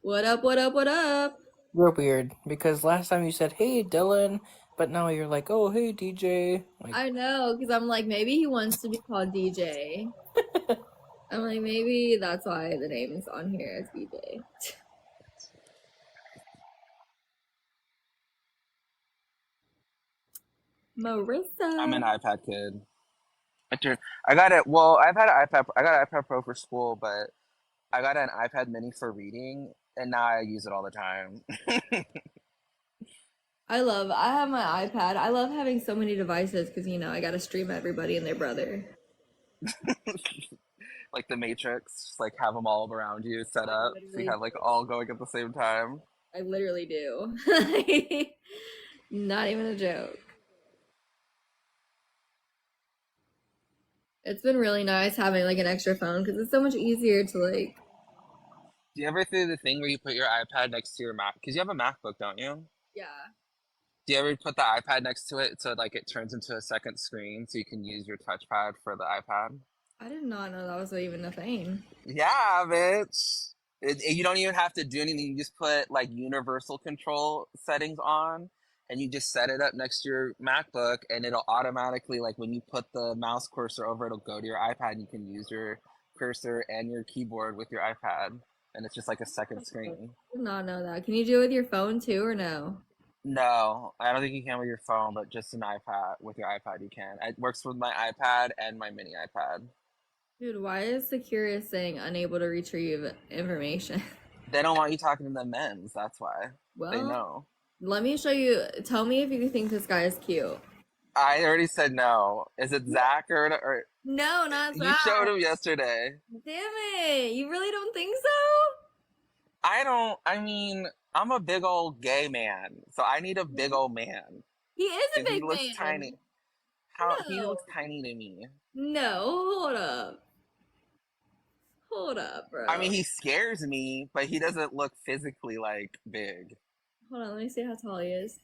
What up, what up, what up? You're weird because last time you said, "Hey, Dylan," but now you're like, "Oh, hey, DJ." Like, I know, because I'm like, maybe he wants to be called DJ. I'm like, maybe that's why the name's on here as DJ. I'm Marissa. an iPad kid. I got it. Well, I've had an iPad. I got an iPad Pro for school, but I got an iPad Mini for reading, and now I use it all the time. I have my iPad. I love having so many devices because, you know, I got to stream everybody and their brother. Like the Matrix, just like have them all around you set I up, so you literally have like all going at the same time. I literally do. Not even a joke. It's been really nice having like an extra phone because it's so much easier to like, Do you ever do the thing where you put your iPad next to your Mac? Because you have a MacBook, don't you? yeah. Do you ever put the iPad next to it so like it turns into a second screen so you can use your touchpad for the iPad? I did not know that was even a thing. Yeah, bitch. You don't even have to do anything. You just put like universal control settings on, and you just set it up next to your MacBook, and it'll automatically, like when you put the mouse cursor over, it'll go to your iPad, and you can use your cursor and your keyboard with your iPad, and it's just like a second I screen. did not know that. Can you do it with your phone too or no? No, I don't think you can with your phone, but just an iPad. With your iPad, you can. It works with my iPad and my mini iPad. Dude, why is Securus saying unable to retrieve information? They don't want you talking to the men's. That's why. They Well, know. let me show you. Tell me if you think this guy is cute. I already said no. Is it Zach or No, not you showed that. him yesterday? Damn it. You really don't think so? I don't. I mean, I'm a big old gay man, so I need a big old man, He is a and he big looks tiny. man. How he No. looks tiny to me. No, hold up. Hold up, I bro. mean, he scares me, but he doesn't look physically like big. Hold on, let me see how tall he is.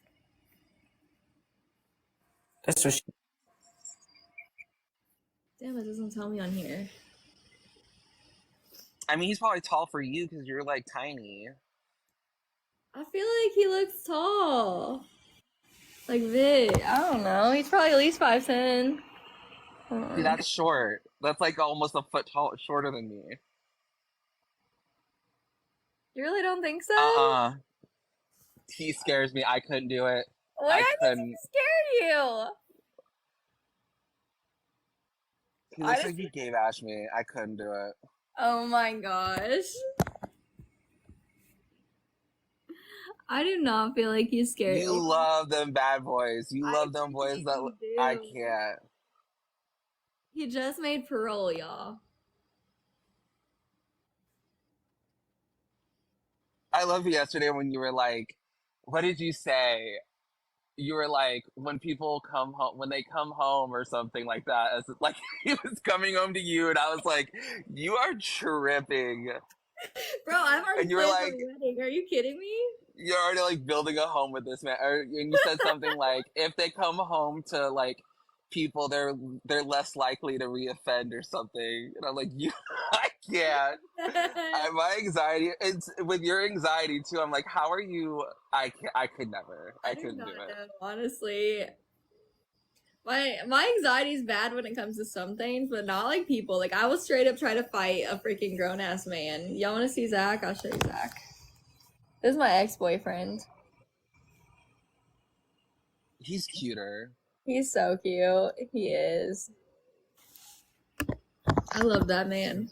that's what she. Damn, it doesn't tell me on here. I mean, he's probably tall for you because you're like tiny. I feel like he looks tall. Like big. I don't know. He's probably at least 5'10". Hold See, on. that's short. That's like almost a foot tall, shorter than me. You really don't think so? Uh-uh. He scares me. I couldn't do it. Why I does he couldn't. scare you? He I looks just. like he gay bashed me. I couldn't do it. Oh my gosh. I do not feel like he's scary. You Oh, love them bad boys. You I love them boys that freaking I do. can't. He just made parole, y'all. I love you yesterday when you were like, what did you say? You were like, when people come home, when they come home or something like that, as like he was coming home to you, and I was like, you are tripping. Bro, I've already And you were planned my like, wedding. Are you kidding me? you're already like building a home with this man, and you said something like, if they come home to like people, they're less likely to reoffend or something. And I'm like, you, I can't. My anxiety, it's with your anxiety too. I'm like, how are you? I could never. I I do couldn't not do it. know, honestly. My anxiety is bad when it comes to some things, but not like people. Like I will straight up try to fight a freaking grown ass man. Y'all want to see Zach? I'll show you Zach. This is my ex boyfriend. He's cuter. He's so cute. He is. I love that man.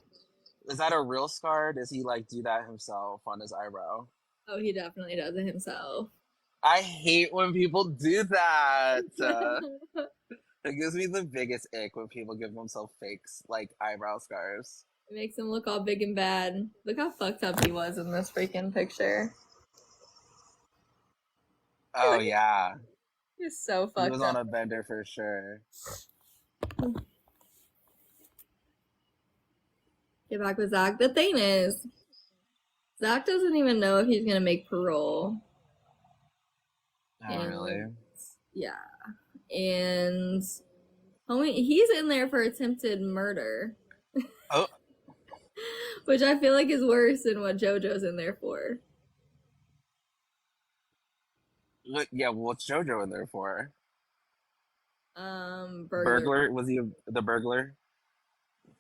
Is that a real scar? Does he like do that himself on his eyebrow? Oh, he definitely does it himself. I hate when people do that. It gives me the biggest ick when people give themselves fakes like eyebrow scars. It makes him look all big and bad. Look how fucked up he was in this freaking picture. Oh yeah, He's so he fucked was up. on a bender for sure. Get back with Zach. The thing is, Zach doesn't even know if he's gonna make parole. Oh And really? yeah. And homie, he's in there for attempted murder. Oh, Which I feel like is worse than what JoJo's in there for. yeah. What's JoJo in there for? Burglar. Burglar? Was he the burglar?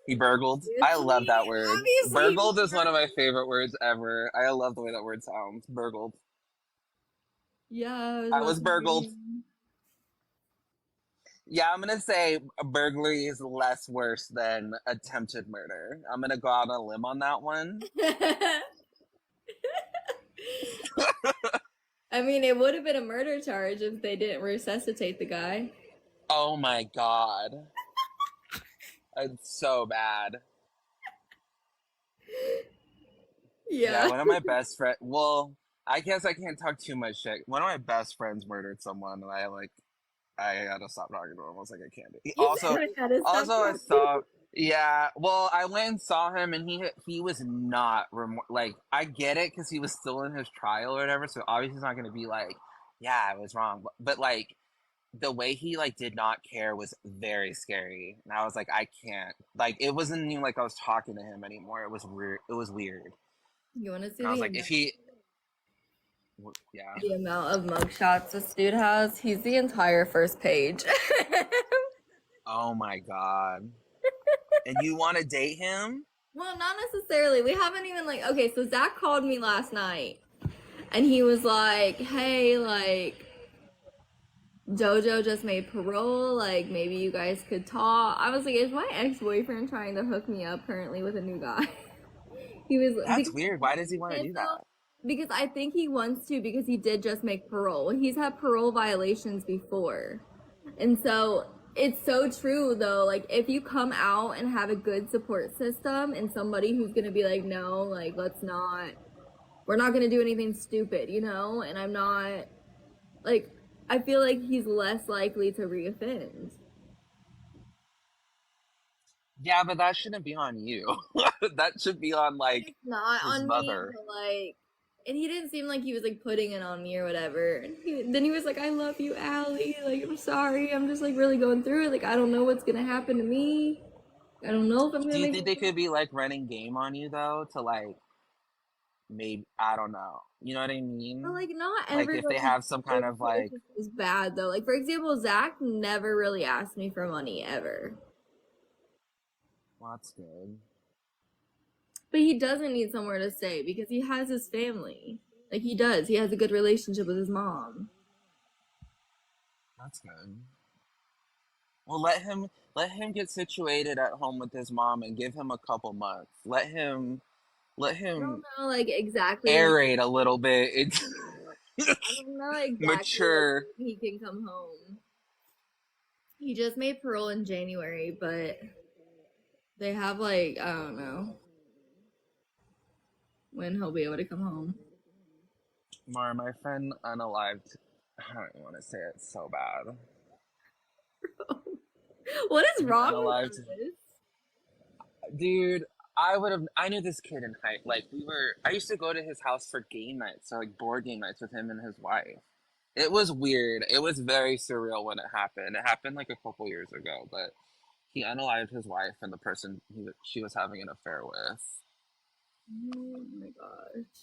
He burgled. I Obviously, love that word. obviously. Burgled is one of my favorite words ever. I love the way that word sounds. Burgled. Yeah, I was burgled. wondering. Yeah, I'm gonna say burglary is less worse than attempted murder. I'm gonna go out on a limb on that one. I mean, it would have been a murder charge if they didn't resuscitate the guy. Oh my god. It's so bad. Yeah, Yeah. one of my best friends. Well, I guess I can't talk too much shit. One of my best friends murdered someone, and I had to stop talking to him. I was like, I can't. You said I had to stop I talking. saw. Yeah, well, I went and saw him, and he was not like I get it because he was still in his trial or whatever. So obviously he's not going to be like, yeah, I was wrong. But like the way he like did not care was very scary, and I was like, I can't. Like it wasn't even like I was talking to him anymore. It was weird. It was weird. You want to see And I was like, if he, yeah. the amount of mugshots this dude has? He's the entire first page. Oh my god. And you want to date him? Well, not necessarily. We haven't even like okay, so Zach called me last night and he was like, hey, like JoJo just made parole, like maybe you guys could talk. I was like, is my ex-boyfriend trying to hook me up currently with a new guy? He was That's weird. Why does he want to do that? Because I think he wants to because he did just make parole. He's had parole violations before. And so it's so true though, like if you come out and have a good support system and somebody who's gonna be like, no, like we're not gonna do anything stupid, you know? And I'm not like I feel like he's less likely to reoffend. Yeah, but that shouldn't be on you. That should be on like It's not his on mother. me, but like and he didn't seem like he was like putting it on me or whatever. And then he was like, I love you, Allie. Like, I'm sorry. I'm just like really going through it. Like, I don't know what's gonna happen to me. I don't know if I'm gonna Do you make think they could be like running game on you though? To like maybe I don't know. You know what I mean? But like not Like everybody if they have some kind of like is bad though. Like for example, Zach never really asked me for money ever. well, that's good. But he doesn't need somewhere to stay because he has his family. Like he does. He has a good relationship with his mom. That's good. Well, let him get situated at home with his mom and give him a couple months. Let I don't him know like exactly aerate a little bit. It's I don't know exactly mature. when he can come home. He just made parole in January, but they have like I don't know when he'll be able to come home. Mara, my friend unalived. I don't want to say it so bad. What is wrong with Unalived. this? Dude, I knew this kid in high, like I used to go to his house for game nights, so like board game nights with him and his wife. It was weird. It was very surreal when it happened. It happened like a couple years ago, but he unalived his wife and the person she was having an affair with. Oh my gosh.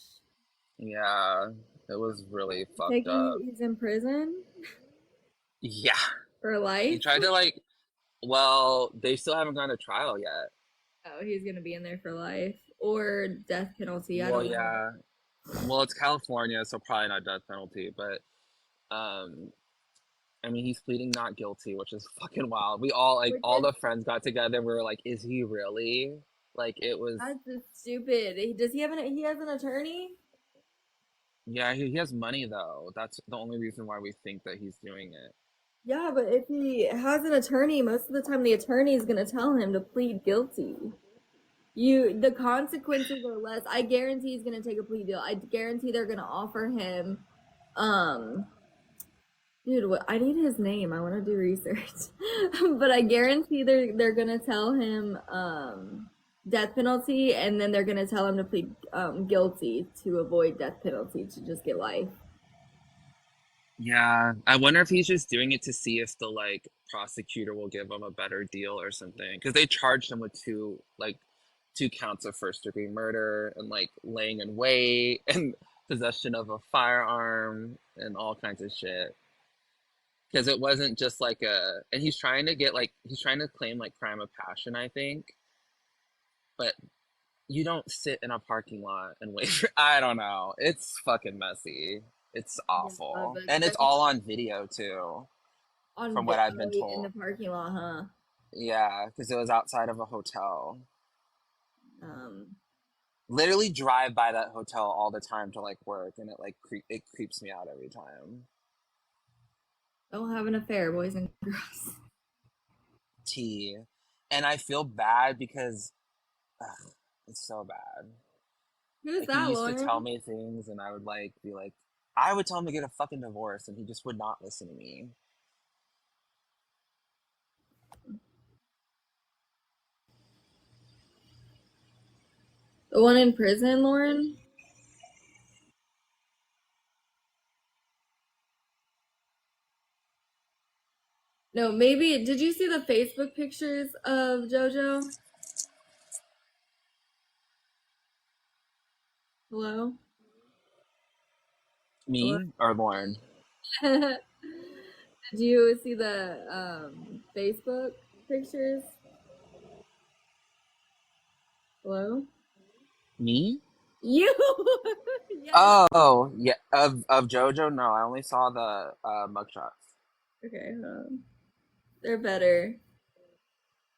Yeah, it was really Like fucked up. he's in prison Yeah, for he life? tried to like, well, they still haven't gone to trial yet. Oh, he's gonna be in there for life. Or death penalty. I Well, don't know. yeah. Well, it's California, so probably not death penalty, but, and I mean, he's pleading not guilty, which is fucking wild. We all like Which all is the friends got together. We were like, "Is he really?" Like it was. that's just stupid. Does he have he has an attorney? Yeah, he has money though. That's the only reason why we think that he's doing it. Yeah, but if he has an attorney, most of the time the attorney is gonna tell him to plead guilty. The consequences are less. I guarantee he's gonna take a plea deal. I guarantee they're gonna offer him, um, dude, what I need his name. I want to do research, but I guarantee they're gonna tell him death penalty, and then they're gonna tell him to plead guilty to avoid death penalty to just get life. Yeah, I wonder if he's just doing it to see if the like prosecutor will give him a better deal or something. Because they charged him with two counts of first degree murder and like laying in wait and possession of a firearm and all kinds of shit. Because it wasn't just like and he's trying to he's trying to claim like crime of passion, I think. But you don't sit in a parking lot and wait for, I don't know. It's fucking messy. It's Yeah, awful. but And it's all on video too, on from what I've been video in the told. parking lot, huh? Yeah, because it was outside of a hotel. Um, Literally drive by that hotel all the time to like work, and it creeps me out every time. don't have an affair, boys and girls. T. And I feel bad because ugh, it's so bad. Who's Like he that, used to tell Lauren? me things, and I would like be like, I would tell him to get a fucking divorce, and he just would not listen to me. The one in prison, Lauren? No, maybe. Did you see the Facebook pictures of JoJo? Hello? Hello? Me or Lauren? Did you see the Facebook pictures? Hello? Me? You! Yes. Oh, yeah. Of JoJo? No, I only saw the mugshots. Okay, they're better.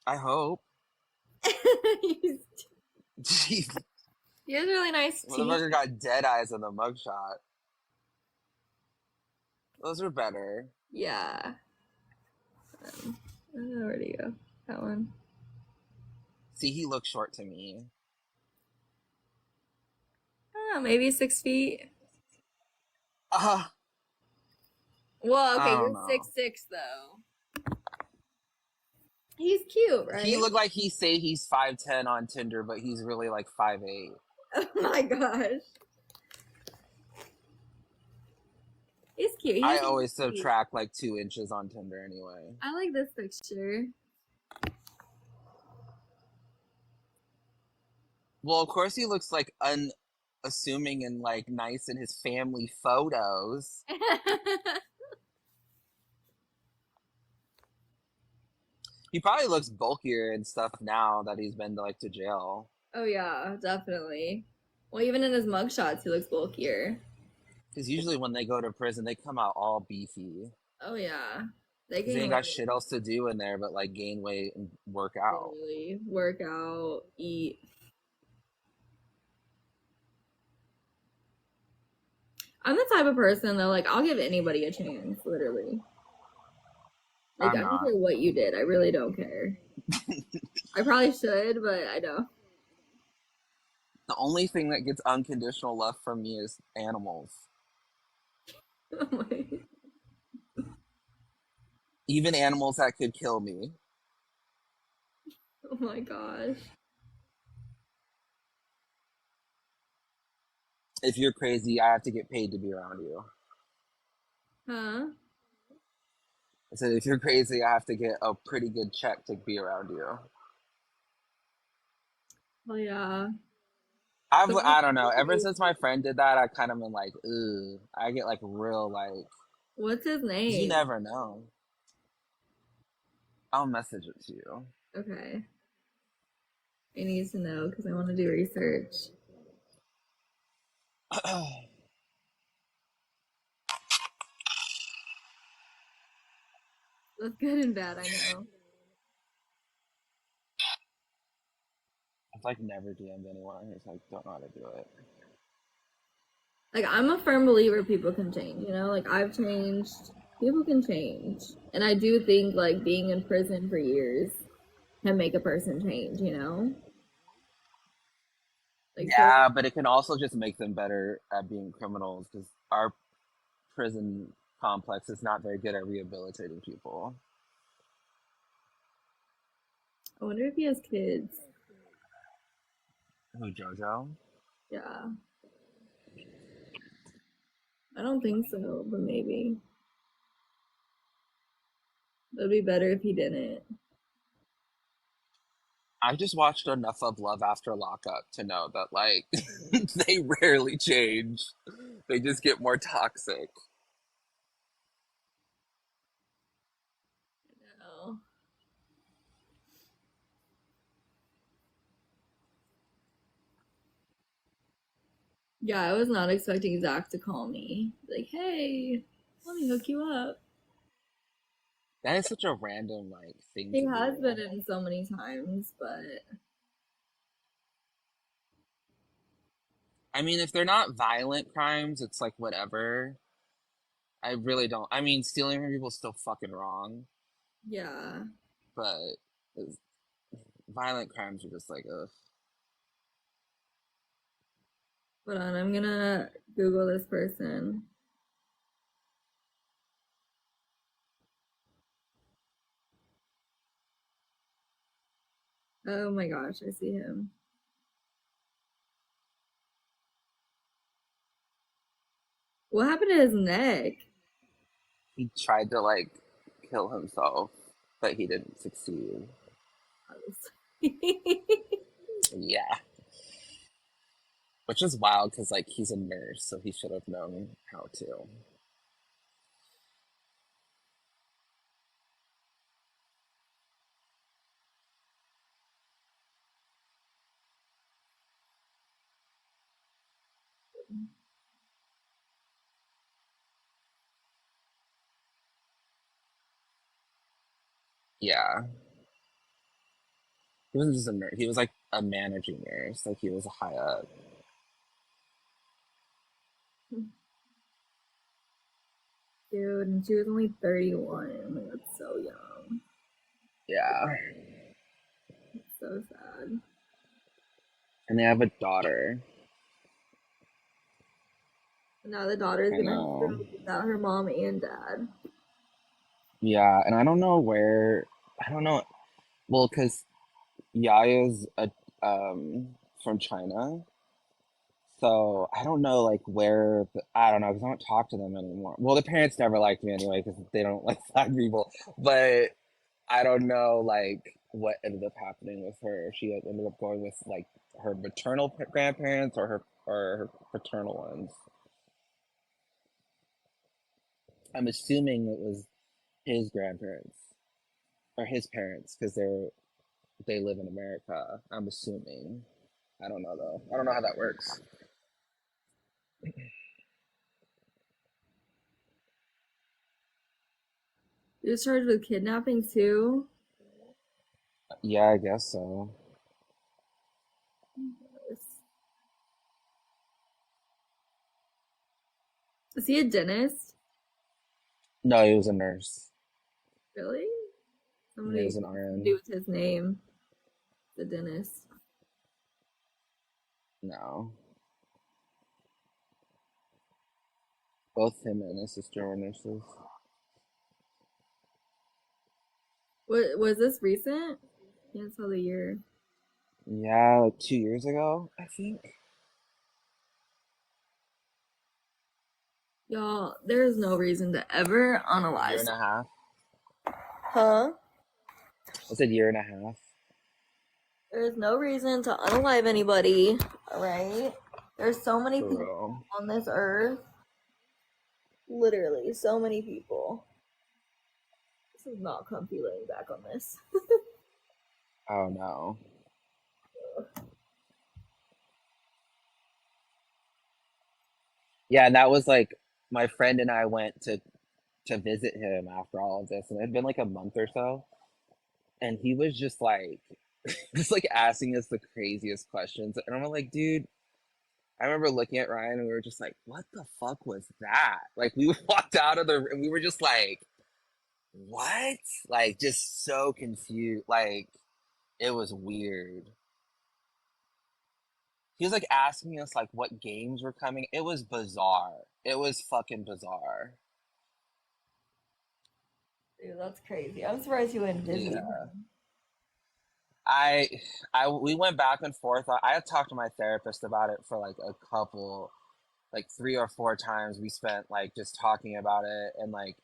I hope. He's- Jeez, He has really nice teeth. motherfucker got dead eyes in the mugshot. Those are better. Yeah. Where'd he go? That one. See, he looks short to me. Oh, maybe 6 feet. Uh, Well, I okay, don't you're know. 6'6" though. He's cute, right? He looked like he say he's 5'10" on Tinder, but he's really like 5'8". Oh my gosh. He's cute. He I has always nice teeth. subtract like 2 inches on Tinder anyway. I like this picture. Well, of course he looks like unassuming and like nice in his family photos. He probably looks bulkier and stuff now that he's been like to jail. Oh yeah, definitely. Well, even in his mugshots, he looks bulkier. Because usually when they go to prison, they come out all beefy. Oh yeah, they Because they gain ain't weight. got shit else to do in there but like gain weight and work out. Literally, work out, eat. I'm the type of person that like I'll give anybody a chance, literally. Like I'm I don't not. care what you did, I really don't care. I probably should, but I don't. The only thing that gets unconditional love from me is animals. Oh my, Even animals that could kill me. oh my gosh. If you're crazy, I have to get paid to be around you. Huh? I said, if you're crazy, I have to get a pretty good check to be around you. Well, yeah. I don't know. Ever since my friend did that, I kind of been like, ugh. I get like real like, What's his 'cause name? you never know. I'll message it to you. Okay. I need to know because I want to do research. That's good and bad, I know. I've like never DM'd anyone who's like don't know how to do it. Like, I'm a firm believer people can change, you know? Like, I've changed. People can change. And I do think, like, being in prison for years can make a person change, you know? Like, so, Yeah, but it can also just make them better at being criminals because our prison complex is not very good at rehabilitating people. I wonder if he has kids. Who, JoJo? Yeah. I don't think so, but maybe. It'd be better if he didn't. I just watched enough of Love After Lockup to know that like they rarely change. They just get more toxic. No. Yeah, I was not expecting Zach to call me. Like, hey, let me hook you up. That is such a random like thing He to has do. been in so many times, but I mean, if they're not violent crimes, it's like whatever. I really don't. I mean, stealing from people is still fucking wrong, yeah. but violent crimes are just like, ugh. Hold on, I'm gonna Google this person. Oh my gosh, I see him. What happened to his neck? He tried to like kill himself, but he didn't succeed. Yeah. Which is wild because like he's a nurse, so he should have known how to. Yeah. He wasn't just a nurse. He was like a managing nurse. Like he was high up. Dude, and she was only 31. Like, that's so young. Yeah. It's so sad. And they have a daughter. And now the daughter's I gonna have to know. live without her mom and dad. Yeah, and I don't know where. I don't know. Well, because Yaya's from China, so I don't know like where. I don't know because I don't talk to them anymore. Well, the parents never liked me anyway because they don't like black people. But I don't know like what ended up happening with her. She had ended up going with like her maternal grandparents or her paternal ones. I'm assuming it was his grandparents or his parents because they live in America. I'm assuming. I don't know though. I don't know how that works. He was charged with kidnapping too. Yeah, I guess so. Is he a dentist? No, he was a nurse. Really? He Somebody was an to RN. do with his name. The dentist. No, both him and his sister were nurses. What was this recent? Can't tell the year. Yeah, like 2 years ago, I think. Y'all, there's no reason to ever Year analyze. and a half. Huh? I said year and a half. There's no reason to unalive anybody, alright? There's so many For people real. on this earth. Literally, so many people. This is not comfy laying back on this. Oh no. Yeah, and that was like my friend and I went to to visit him after all of this, and it had been like a month or so, and he was just like just like asking us the craziest questions, and I'm like, dude, I remember looking at Ryan and we were just like, what the fuck was that? Like, we walked out of the and we were just like, what? Like, just so confused. Like, it was weird. He was like asking us like what games were coming. It was bizarre. It was fucking bizarre. Dude, that's crazy. I'm surprised you went Disney. Yeah. I we went back and forth. I had talked to my therapist about it for like a couple, like 3 or 4 times. We spent like just talking about it, and like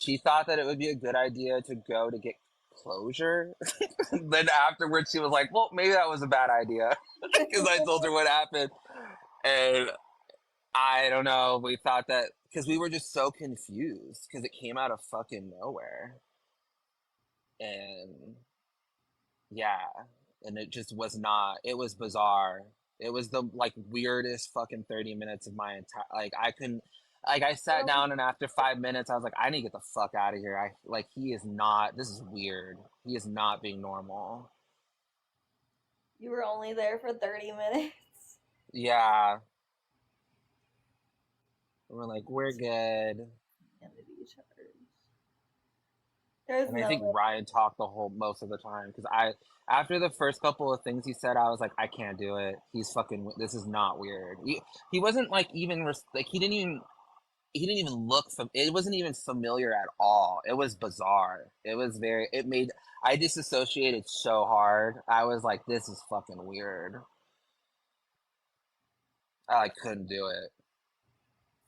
she thought that it would be a good idea to go to get closure. Then afterwards, she was like, "Well, maybe that was a bad idea," because I told her what happened, and I don't know. We thought that because we were just so confused because it came out of fucking nowhere, and yeah, and it just was not. It was bizarre. It was the like weirdest fucking 30 minutes of my entire like I couldn't like I sat down and after 5 minutes I was like I need to get the fuck out of here. I like he is not. This is weird. He is not being normal. You were only there for 30 minutes. Yeah, we're like we're good. Identity charge. There's And I no think way. Ryan talked the whole most of the time because I after the first couple of things he said I was like I can't do it. He's fucking. This is not weird. He wasn't like even like he didn't even look it wasn't even familiar at all. It was bizarre. It was very it made I disassociated so hard. I was like this is fucking weird. I like, couldn't do it.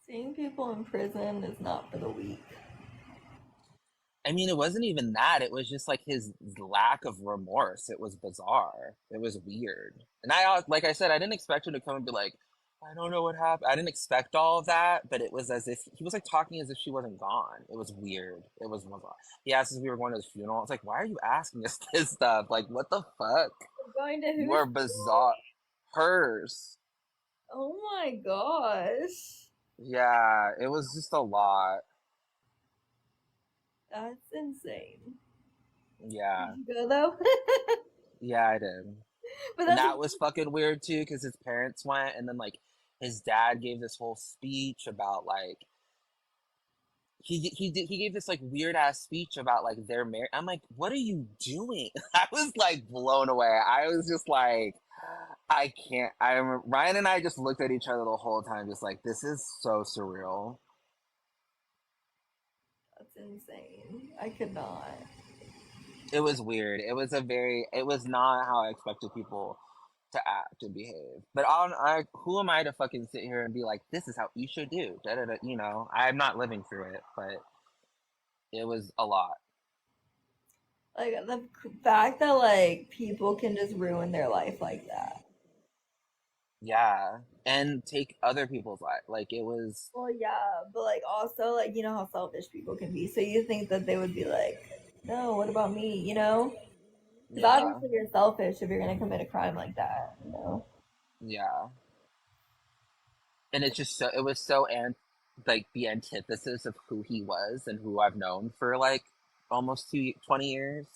Seeing people in prison is not for the weak. I mean, it wasn't even that. It was just like his lack of remorse. It was bizarre. It was weird. And like I said, I didn't expect him to come and be like, I don't know what happened. I didn't expect all of that, but it was as if he was like talking as if she wasn't gone. It was weird. It was bizarre. He asked us if we were going to his funeral. I was like, why are you asking us this stuff? Like, what the fuck? We're going to You who's are bizarre. Hers. Oh my gosh. Yeah, it was just a lot. That's insane. Yeah. Did you go though? Yeah, I did. But And that's that was fucking weird too, because his parents went, and then like his dad gave this whole speech about like he gave this like weird ass speech about like their marriage. I'm like, what are you doing? I was like blown away. I was just like, I can't. I remember Ryan and I just looked at each other the whole time, just like this is so surreal. insane. I could not. It was weird. It was it was not how I expected people to act and behave. But who am I to fucking sit here and be like, this is how you should do? Da, da, da. You know, I'm not living through it, but it was a lot. Like the fact that like people can just ruin their life like that. Yeah, and take other people's life. Like it was. Well, yeah, but like also like you know how selfish people can be. So you think that they would be like, no, what about me? You know, because Yeah, obviously you're selfish if you're gonna commit a crime like that. You know. yeah, and it's just so it was so like the antithesis of who he was and who I've known for like almost 20 years.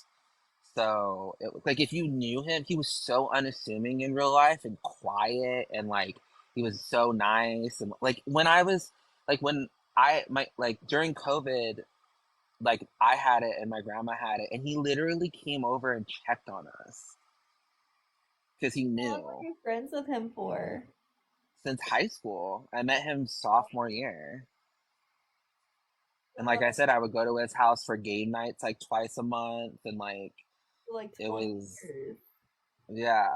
So it like if you knew him, he was so unassuming in real life and quiet and like he was so nice and like when I was like when I my like during COVID, like I had it and my grandma had it and he literally came over and checked on us because he How long were knew you friends with him for? since high school. I met him sophomore year. And like I Wow, said, I would go to his house for game nights like twice a month and like for like it 20 was years. yeah.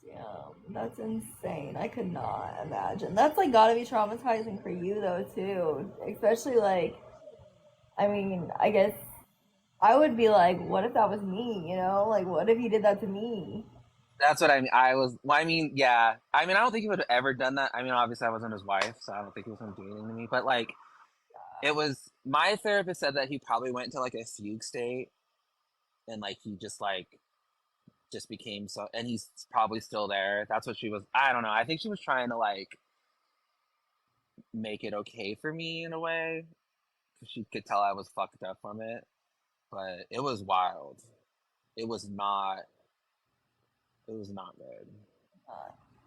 Damn, that's insane. I could not imagine. That's like gotta be traumatizing for you though too. Especially like, I mean, I guess I would be like, what if that was me? You know, like what if he did that to me? That's what I mean. Well, I mean, yeah. I mean, I don't think he would have ever done that. I mean, obviously, I wasn't his wife, so I don't think he was doing anything to me. But like, it was my therapist said that he probably went to like a fugue state, and like he just became so, and he's probably still there. That's what she was. I don't know. I think she was trying to like make it okay for me in a way, She could tell I was fucked up from it, but it was wild. It was not. It was not good.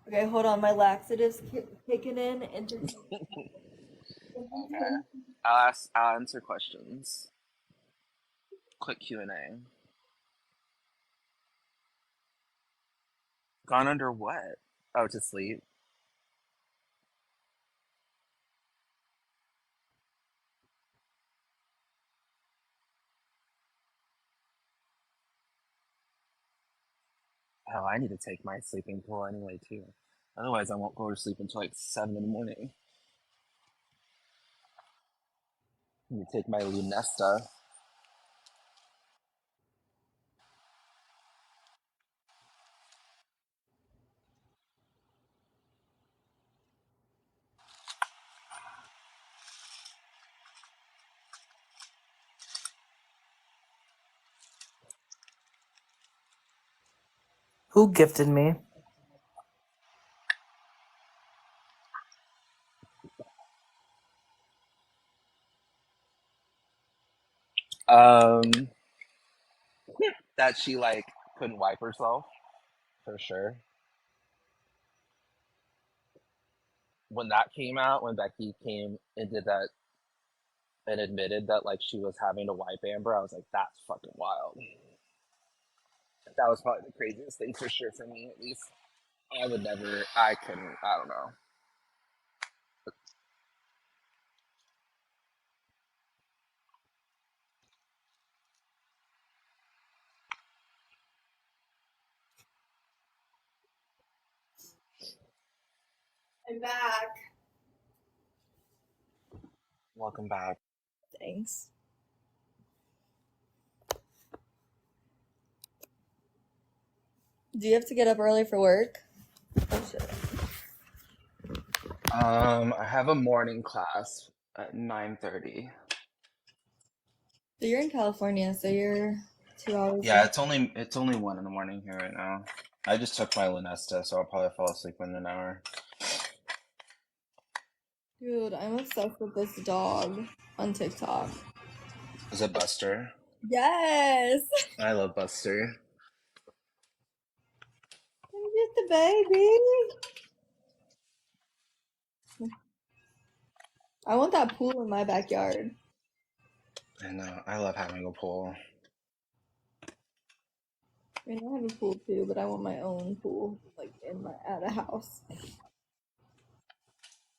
Okay, hold on. My laxative's kicking in. Okay. I'll answer questions. Quick Q&A. Gone under what? Oh, to sleep. Hell, I need to take my sleeping pill anyway too. Otherwise, I won't go to sleep until like 7 in the morning. I need to take my Lunesta. Who gifted me? Um, that she like couldn't wipe herself for sure. When that came out, when Becky came and did that and admitted that like she was having to wipe Amber, I was like, that's fucking wild. That was probably the craziest thing for sure for me, at least. I would never. I couldn't. I don't know. I'm back. Welcome back. Thanks. Do you have to get up early for work? Oh shit. I have a morning class at 9:30. So you're in California, so you're 2 hours. Yeah, it's only 1 in the morning here right now. I just took my Lunesta, so I'll probably fall asleep in an hour. Dude, I'm obsessed with this dog on TikTok. Is it Buster? Yes! I love Buster. Let me get the baby. I want that pool in my backyard. I know. I love having a pool. I mean, I have a pool too, but I want my own pool, like at a house.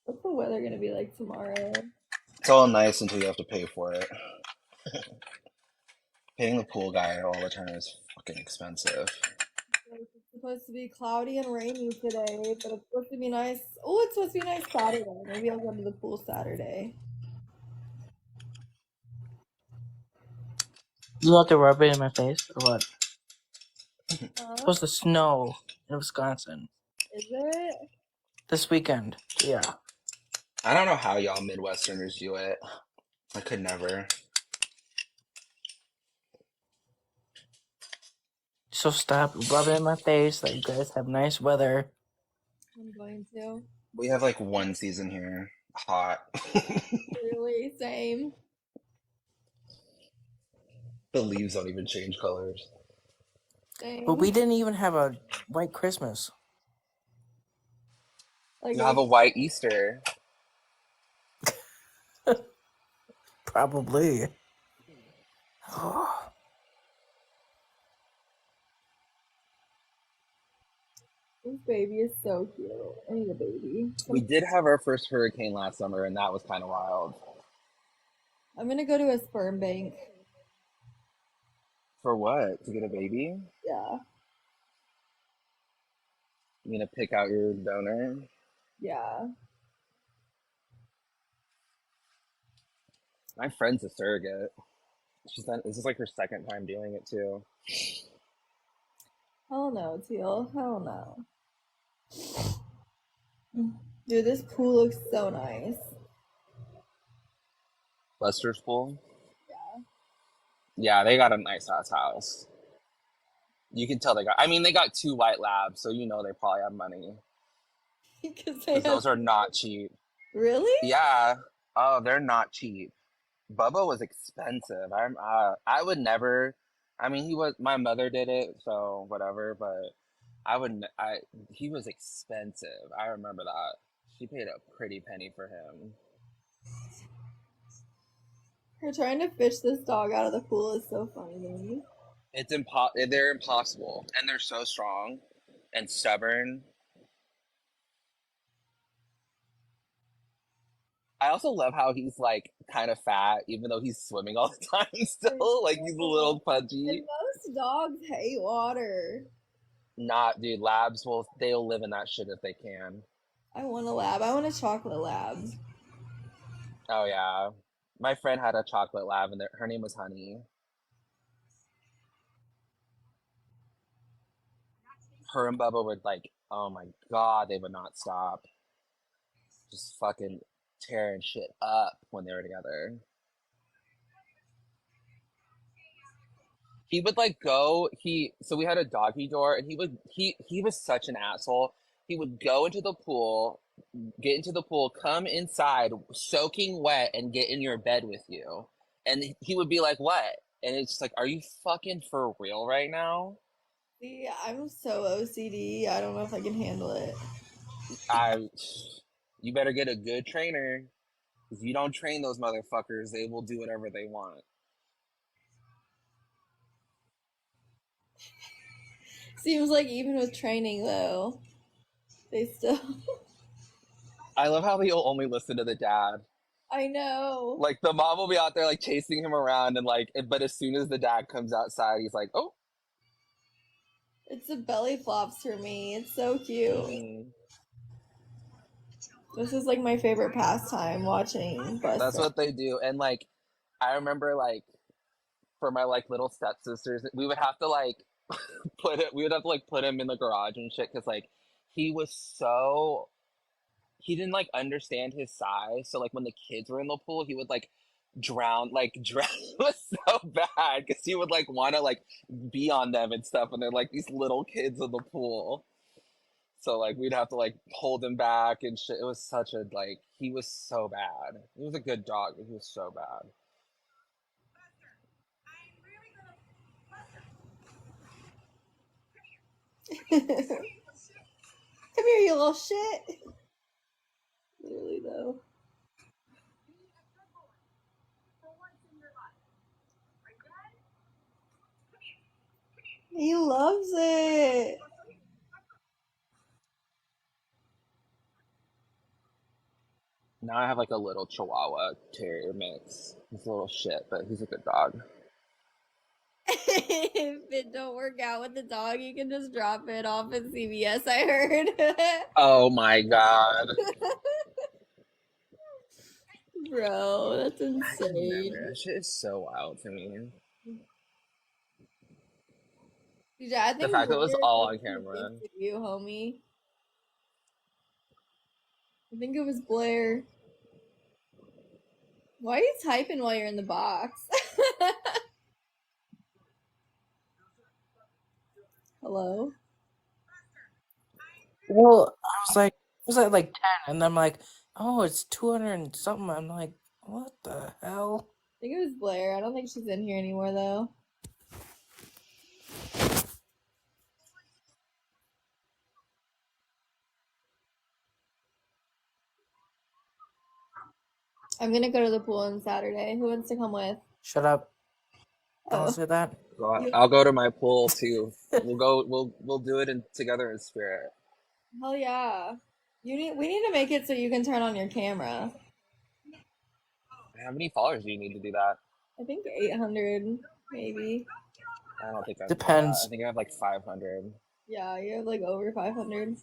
What's the weather gonna be like tomorrow? It's all nice until you have to pay for it. Paying the pool guy all the time is fucking expensive. Like, it's supposed to be cloudy and rainy today, but it's supposed to be nice. Oh, it's supposed to be nice Saturday. Maybe I'll go to the pool Saturday. You have to rub it in my face or what? It's Huh? supposed to snow in Wisconsin Is it? this weekend. Yeah. I don't know how y'all Midwesterners do it. I could never. So stop rubbing it in my face that you guys have nice weather. I'm going to. We have like one season here. Hot. Really? Same. The leaves don't even change colors. Same. But we didn't even have a white Christmas. Like, You have a white Easter. Probably. this baby is so cute. I need a baby. We did have our first hurricane last summer, and that was kind of wild. I'm gonna go to a sperm bank. For what? To get a baby? Yeah. You gonna pick out your donor? Yeah. My friend's a surrogate. This is like her second time doing it too. Hell no, Teal. Hell no. Dude, this pool looks so nice. Buster's pool? Yeah, they got a nice ass house. You can tell they got 2 white labs, so you know they probably have money. Because Because those are not cheap. Really? Yeah. Oh, they're not cheap. Bubba was expensive. I would never. I mean, my mother did it, so whatever. But I wouldn't. He was expensive. I remember that. She paid a pretty penny for him. Her trying to fish this dog out of the pool is so funny to me. They're impossible, and they're so strong and stubborn. I also love how he's like kind of fat, even though he's swimming all the time still. Like he's a little pudgy. And most dogs hate water. Not, dude. They'll live in that shit if they can. I want a lab. I want a chocolate lab. Oh yeah, my friend had a chocolate lab, and her name was Honey. Her and Bubba would like, oh my god, they would not stop, just fucking tearing shit up when they were together. He would like go. So we had a doggy door, and he was such an asshole. He would go into the pool, get into the pool, come inside soaking wet, and get in your bed with you. And he would be like, "What?" And it's just like, "Are you fucking for real right now?" See, I'm so OCD. I don't know if I can handle it. You better get a good trainer. If you don't train those motherfuckers, they will do whatever they want. Seems like even with training, though, they still. I love how he'll only listen to the dad. I know. Like the mom will be out there like chasing him around and like, but as soon as the dad comes outside, he's like, "Oh." It's the belly flops for me. It's so cute. Mm-hmm. This is like my favorite pastime, watching Buster. That's what they do. And like, I remember like for my like little stepsisters, we would have to like we would have to like put him in the garage and shit because like he was so he didn't like understand his size. So like when the kids were in the pool, he would like drown. It was so bad because he would like want to like be on them and stuff, and they're like these little kids in the pool. So like we'd have to like hold him back and shit. It was such a like he was so bad. He was a good dog, but he was so bad. Come here, you little shit. Literally, though. He loves it. Now I have like a little Chihuahua Terrier mix. He's a little shit, but he's a good dog. If it don't work out with the dog, you can just drop it off at CVS, I heard. Oh my god. Bro, that's insane. That shit is so wild to me. DJ, I think The fact that it was all on Blair camera. thinks of you, homie. I think it was Blair. Why are you typing while you're in the box? Hello? Well, was like 10, and I'm like, oh, it's 200 and something. I'm like, what the hell? I think it was Blair. I don't think she's in here anymore, though. I'm gonna go to the pool on Saturday. Who wants to come with? Shut up. Don't Oh. say that. I'll go to my pool too. We'll do it together in spirit. Hell yeah. We need to make it so you can turn on your camera. How many followers do you need to do that? I think 800, maybe. I don't think I Depends. I think I have like 500. Yeah, you have like over 500.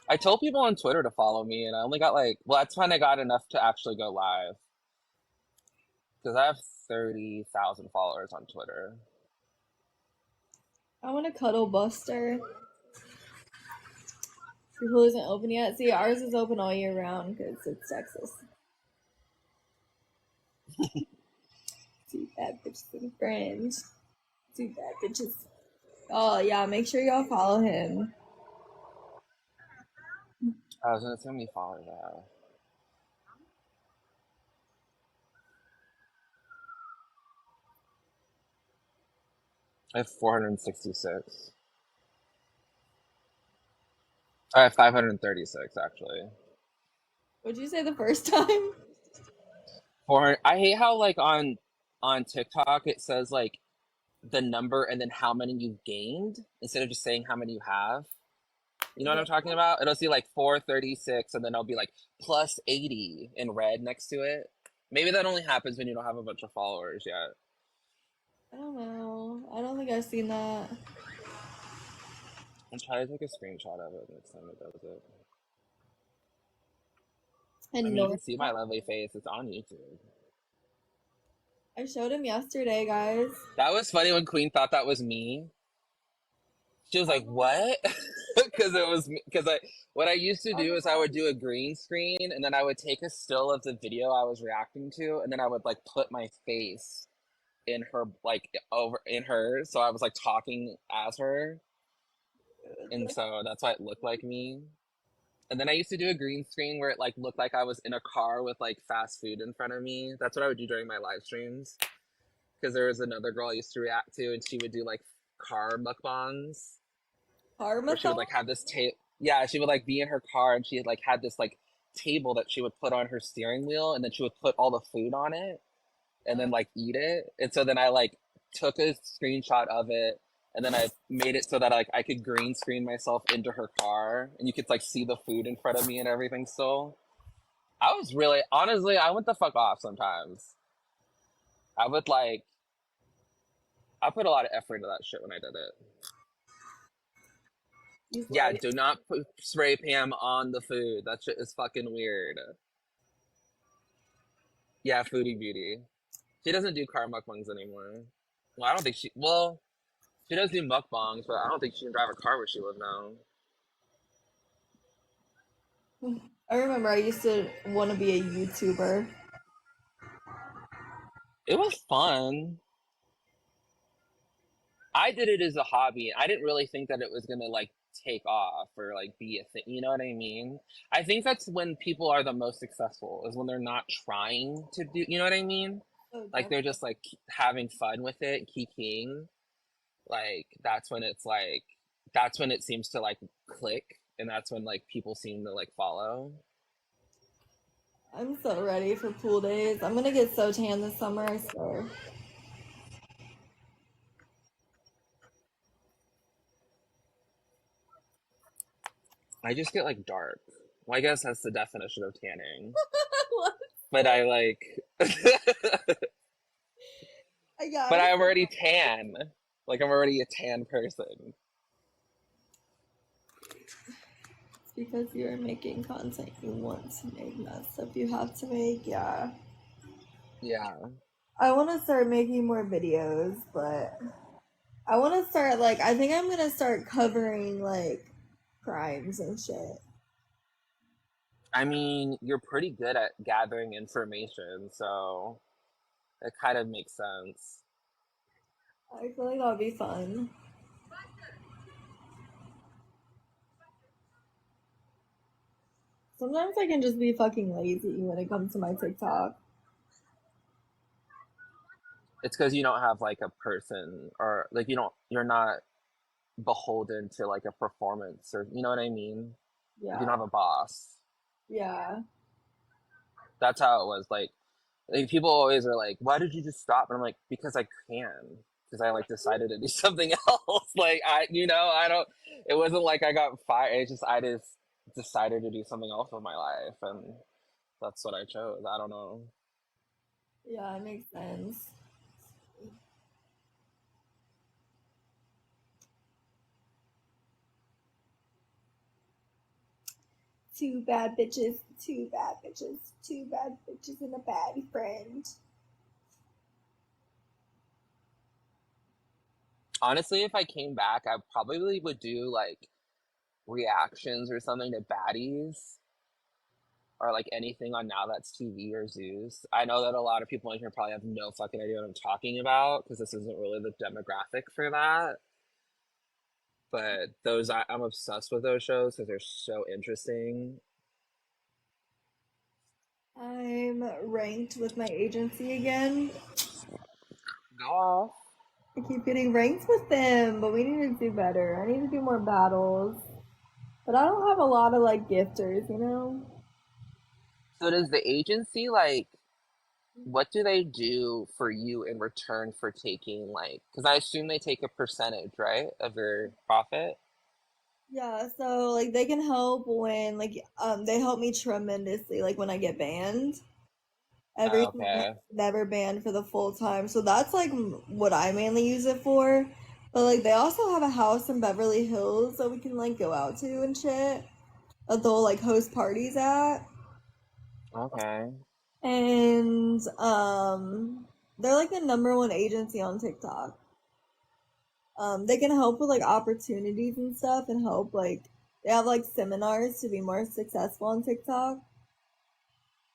I told people on Twitter to follow me, and I only got like, well, that's when I got enough to actually go live. Because I have 30,000 followers on Twitter. I want to cuddle Buster. Your pool isn't open yet. See, ours is open all year round because it's Texas. Two bad bitches and friends. Two bad bitches. Oh yeah, make sure y'all follow him. I was gonna say how many followers I have. I have 466. I have 536 actually. What'd you say the first time? 400. I hate how like on TikTok it says like the number and then how many you've gained instead of just saying how many you have. You know what Yeah. I'm talking about? It'll see like 436 and then it'll be like plus 80 in red next to it. Maybe that only happens when you don't have a bunch of followers yet. I don't know. I don't think I've seen that. I'll try to take a screenshot of it next time it does it. I I mean, you know. can see my lovely face. It's on YouTube. I showed him yesterday, guys. That was funny when Queen thought that was me. She was like, "What?" Because it was because I what I used to do is I would do a green screen and then I would take a still of the video I was reacting to and then I would like put my face in her like over in her so I was like talking as her and so that's why it looked like me. And then I used to do a green screen where it like looked like I was in a car with like fast food in front of me. That's what I would do during my live streams. Because there was another girl I used to react to and she would do like car mukbangs where she would Parmesan? like have this tape. Yeah, she would like be in her car and she had like had this like table that she would put on her steering wheel and then she would put all the food on it and then like eat it. And so then I like took a screenshot of it and then I made it so that like I could green screen myself into her car and you could like see the food in front of me and everything still. I was really honestly I went the fuck off sometimes. I would like I put a lot of effort into that shit when I did it. You Yeah, sweaty? do not put spray Pam on the food. That shit is fucking weird. Yeah, Foodie Beauty. She doesn't do car mukbangs anymore. Well, I don't think she. Well, she does do mukbangs, but I don't think she can drive a car where she lives now. I remember I used to want to be a YouTuber. It was fun. I did it as a hobby. I didn't really think that it was gonna like take off or like be a thing. You know what I mean? I think that's when people are the most successful is when they're not trying to do. You know what I mean? So Like they're just like having fun with it, kikiing. Like that's when it seems to like click, and that's when like people seem to like follow. I'm so ready for pool days. I'm gonna get so tan this summer, I swear. I just get like dark. Well, I guess that's the definition of tanning. What? But I like, Yeah, but I'm already tan. Like I'm already a tan person. it's because you're making content you want to make, not stuff you have to make. Yeah. Yeah. I want to start making more videos, but I want to start like I think I'm gonna start covering like crimes and shit. I mean, you're pretty good at gathering information, so it kind of makes sense. I feel like that'll be fun. Sometimes I can just be fucking lazy when it comes to my TikTok. It's because you don't have like a person or like you're not beholden to like a performance or you know what I mean? Like you Yeah. don't have a boss. Yeah. That's how it was. Like people always are like, "Why did you just stop?" And I'm like, "Because I can." Because I like decided to do something else. Like I don't. It wasn't like I got fired. It's just I just decided to do something else with my life, and that's what I chose. I don't know. Yeah, it makes sense. Two bad bitches, two bad bitches, two bad bitches and a bad friend. Honestly, if I came back, I probably would do like reactions or something to baddies or like anything on Now That's TV or Zeus. I know that a lot of people in here probably have no fucking idea what I'm talking about because this isn't really the demographic for that. But I'm obsessed with those shows because they're so interesting. I'm ranked with my agency again. Go off. I keep getting ranked with them, but we need to do better. I need to do more battles. But I don't have a lot of like gifters, you know? So does the agency like what do they do for you in return for taking like because I assume they take a percentage, right, of your profit? Yeah, so like they can help when like they help me tremendously like when I get banned. Every Oh, time okay. I've never banned for the full time. So that's like what I mainly use it for. But like they also have a house in Beverly Hills that we can like go out to and shit. That they'll like host parties at. Okay. And they're like the number one agency on TikTok. They can help with like opportunities and stuff and help like they have like seminars to be more successful on TikTok.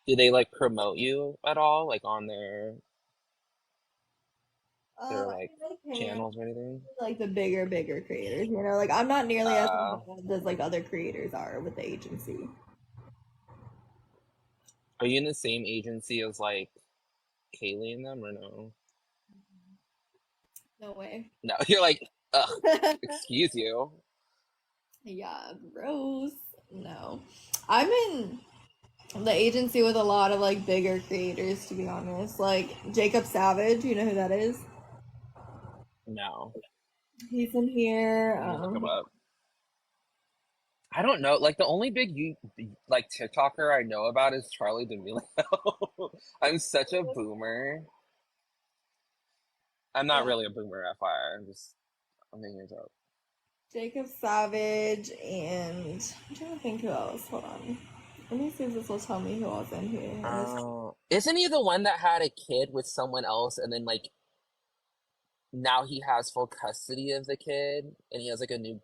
Do they like promote you at all, like on their I like mean they can channels or anything? like the bigger creators, you know, like I'm not nearly as Uh, involved as like other creators are with the agency. are you in the same agency as like Kaylee and them or no? No way. No, you're like, ugh, excuse you. Yeah, gross. No. I'm in the agency with a lot of like bigger creators to be honest. Like Jacob Savage, you know who that is? No, He's in here. let me look them up. I don't know. Like the only big you like TikToker I know about is Charlie D'Amelio. I'm such a boomer. I'm not Yeah, really a boomer, FYI. I'm making it up. Jacob Savage and I'm trying to think who else. Hold on. Let me see if this will tell me who else in here. Isn't he the one that had a kid with someone else and then like now he has full custody of the kid and he has like a new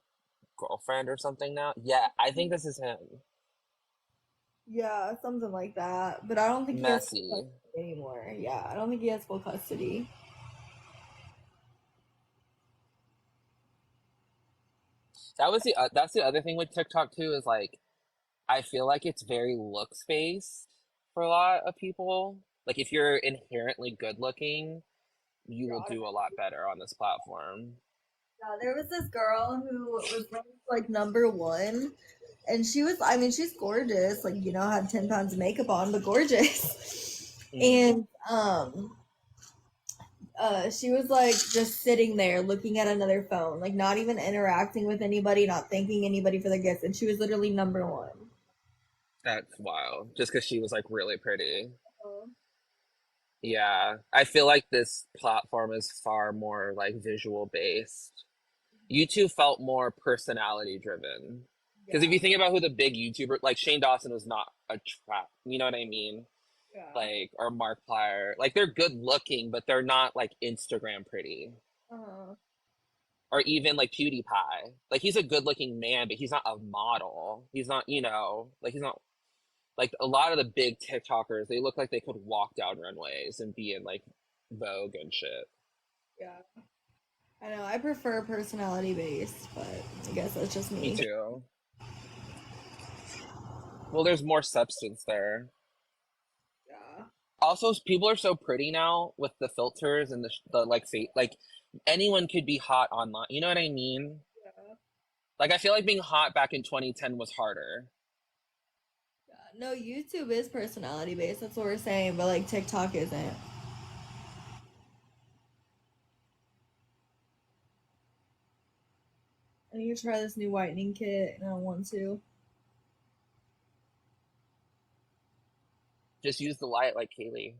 girlfriend or something now? Yeah, I think this is him. Yeah, something like that. But I don't think he has full Messy. custody anymore. Yeah, I don't think he has full custody. That's the other thing with TikTok too is like I feel like it's very looks based for a lot of people. Like if you're inherently good looking, you will do a lot better on this platform. Yeah, there was this girl who was ranked like number one, and she was, I mean, she's gorgeous, like, you know, had 10 pounds of makeup on, but gorgeous. Mm. And she was like just sitting there looking at another phone, like not even interacting with anybody, not thanking anybody for the gifts, and she was literally number one. That's wild. Just because she was like really pretty. Yeah, I feel like this platform is far more like visual based. YouTube felt more personality driven. Because if Yeah, you think about who the big YouTuber, like Shane Dawson was not a trap, you know what I mean? yeah. Like, or Markiplier, like they're good looking, but they're not like Instagram pretty. Uh-huh. Or even like PewDiePie, like he's a good looking man, but he's not a model. He's not, like he's not like a lot of the big TikTokers. They look like they could walk down runways and be in like Vogue and shit. Yeah. I know, I prefer personality based, but I guess that's just Me me. too. Well, there's more substance there. Yeah. Also, people are so pretty now with the filters and the like like anyone could be hot online. You know what I mean? Yeah. Like I feel like being hot back in 2010 was harder. Yeah. No, YouTube is personality based, that's what we're saying, but like TikTok isn't. I need to try this new whitening kit and I want to. Just use the light like Kaylee.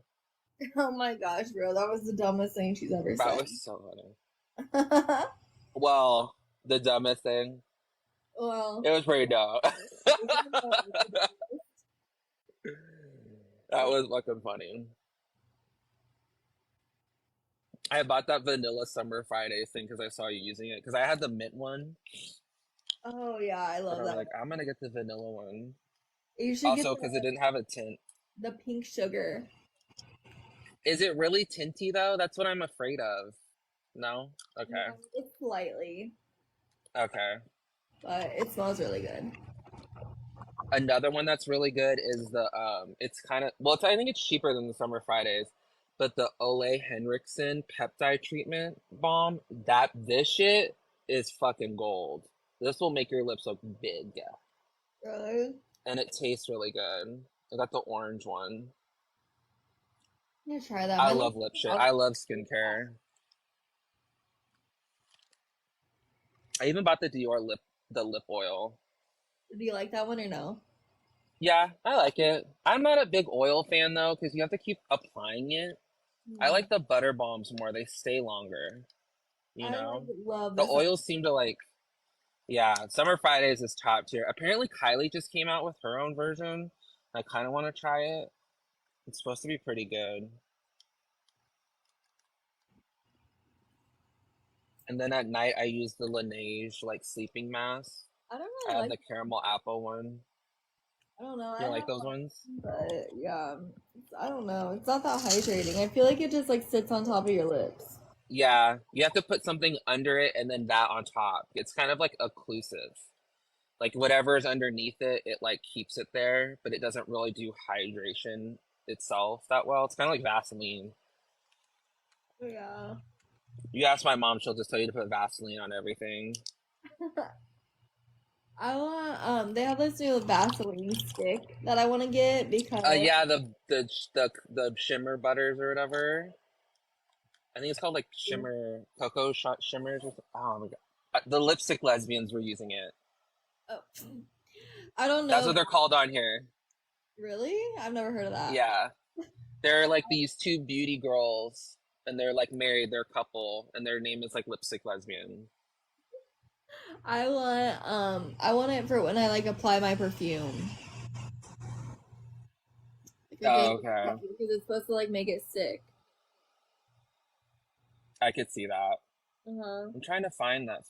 Oh my gosh, bro, that was the dumbest thing she's ever That said. was so funny. Well, the dumbest thing. Well, It was pretty dumb. That was fucking funny. I bought that vanilla summer Fridays thing because I saw you using it. Because I had the mint one, oh yeah, I but love I was that. like, I'm gonna get the vanilla one. You should get Also, because it didn't have a tint. the pink sugar. Is it really tinty though? That's what I'm afraid of. No? Okay. No, it's slightly, Okay. but it smells really good. Another one that's really good is the it's kind of well, I think it's cheaper than the summer Fridays, But the Ole Henriksen peptide treatment balm, this shit is fucking gold. This will make your lips look big. Really? And it tastes really good. I got the orange one. I'm gonna try that. I My love lips lip shit. are I love skincare. I even bought the Dior lip oil. Do you like that one or no? Yeah, I like it. I'm not a big oil fan though, because you have to keep applying it. I Yeah. like the butter balms more. They stay longer, you I like know? love The this. oils seem to like, yeah, Summer Fridays is top tier. Apparently Kylie just came out with her own version. I kind of want to try it. It's supposed to be pretty good. And then at night I use the Laneige like sleeping mask. I don't I really have like. the caramel apple one. I don't know. You I like have those one, ones? but yeah, I don't know. It's not that hydrating. I feel like it just like sits on top of your lips. Yeah, you have to put something under it and then that on top. It's kind of like occlusive. Like whatever is underneath it, it like keeps it there, but it doesn't really do hydration itself that well. It's kind of like Vaseline. Yeah. You ask my mom, she'll just tell you to put Vaseline on everything. I want they have this new Vaseline stick that I want to get because Yeah, the shimmer butters or whatever. I think it's called like shimmer cocoa shot shimmers. Oh my god, the lipstick lesbians were using it. oh, I don't That's know. what they're called on here. Really? I've never heard of that. Yeah, they're like these two beauty girls, and they're like married. They're a couple, and their name is like lipstick lesbian. I want it for when I like apply my perfume. Like a Oh, good okay, because it's supposed to like make it stick. I could see that. Uh-huh. I'm trying to find that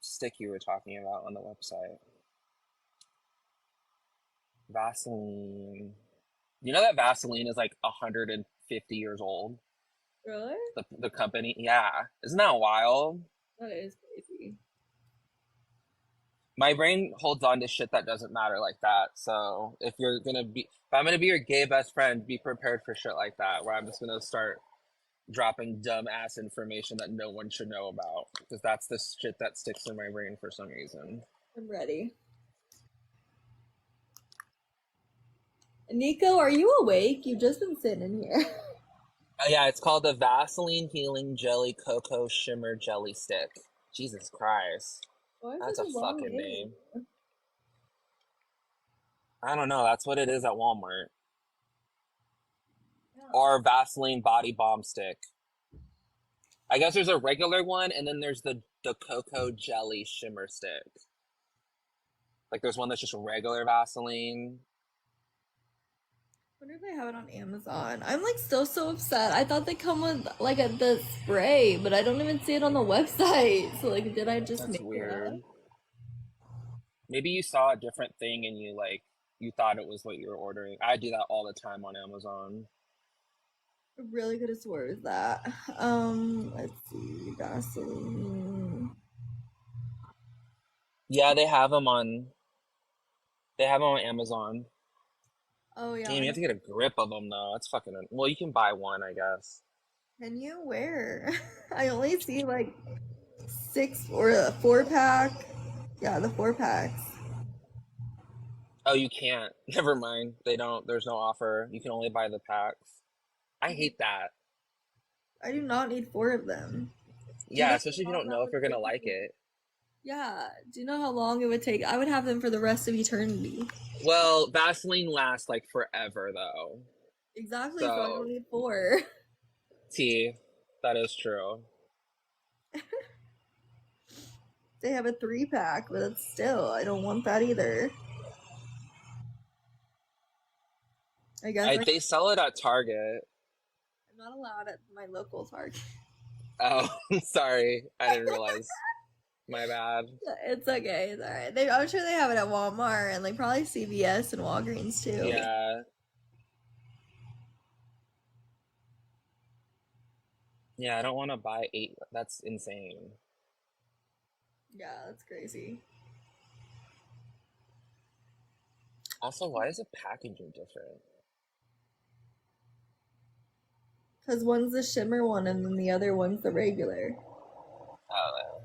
stick you were talking about on the website. Vaseline. You know that Vaseline is like 150 years old? Really? The company? Yeah. Isn't that wild? That is crazy. My brain holds on to shit that doesn't matter like that. So if I'm gonna be your gay best friend, be prepared for shit like that, where I'm just gonna start dropping dumb ass information that no one should know about. Because that's the shit that sticks in my brain for some reason. I'm ready. Nico, are you awake? You've just been sitting in here. Yeah, it's called the Vaseline Healing Jelly Cocoa Shimmer Jelly Stick. Jesus Christ. Why is That's such a a long fucking name? name. I don't know. That's what it is at Walmart. Yeah. Or Vaseline Body Balm Stick. I guess there's a regular one, and then there's the Cocoa Jelly Shimmer Stick. Like there's one that's just regular Vaseline. I wonder if they have it on Amazon. I'm like still so upset. I thought they come with like the spray, but I don't even see it on the website. So like, did I just That's make it up? weird. Maybe you saw a different thing and you thought it was what you were ordering. I do that all the time on Amazon. I really could have swore it was that. Let's see, Vaseline. Yeah, they have them on Amazon. Oh yeah, Damn, you have to get a grip of them though. That's fucking. Well, you can buy one, I guess. can you wear? I only see like six or a 4 pack. Yeah, the 4 packs. Oh, you can't. Never mind. They don't. There's no offer. You can only buy the packs. I hate that. I do not need 4 of them. Do you Yeah, know especially if how you long don't that know if would you're gonna take like me? it. Yeah. Do you know how long it would take? I would have them for the rest of eternity. Well, Vaseline lasts like forever though. Exactly, so I don't So, need 4. T, that is true. They have a 3 pack, but it's still, I don't want that either. I guess They sell it at Target. I'm not allowed at my local Target. Oh, sorry. I didn't realize. My bad. It's okay, it's alright. I'm sure they have it at Walmart and like probably CVS and Walgreens too. Yeah. Yeah, I don't want to buy 8. That's insane. Yeah, that's crazy. Also, why is the packaging different? Because one's the shimmer one and then the other one's the regular. Oh,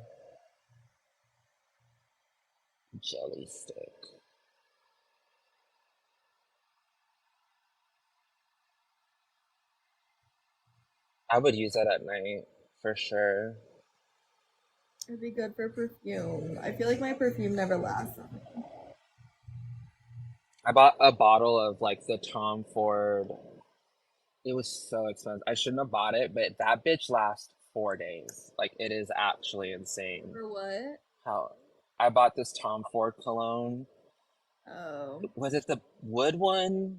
jelly stick. I would use that at night for sure. It'd be good for perfume. I feel like my perfume never lasts on me. I bought a bottle of like the Tom Ford. It was so expensive. I shouldn't have bought it, but that bitch lasts 4 days. Like it is actually insane. For what? How I bought this Tom Ford cologne. Oh. Was it the wood one?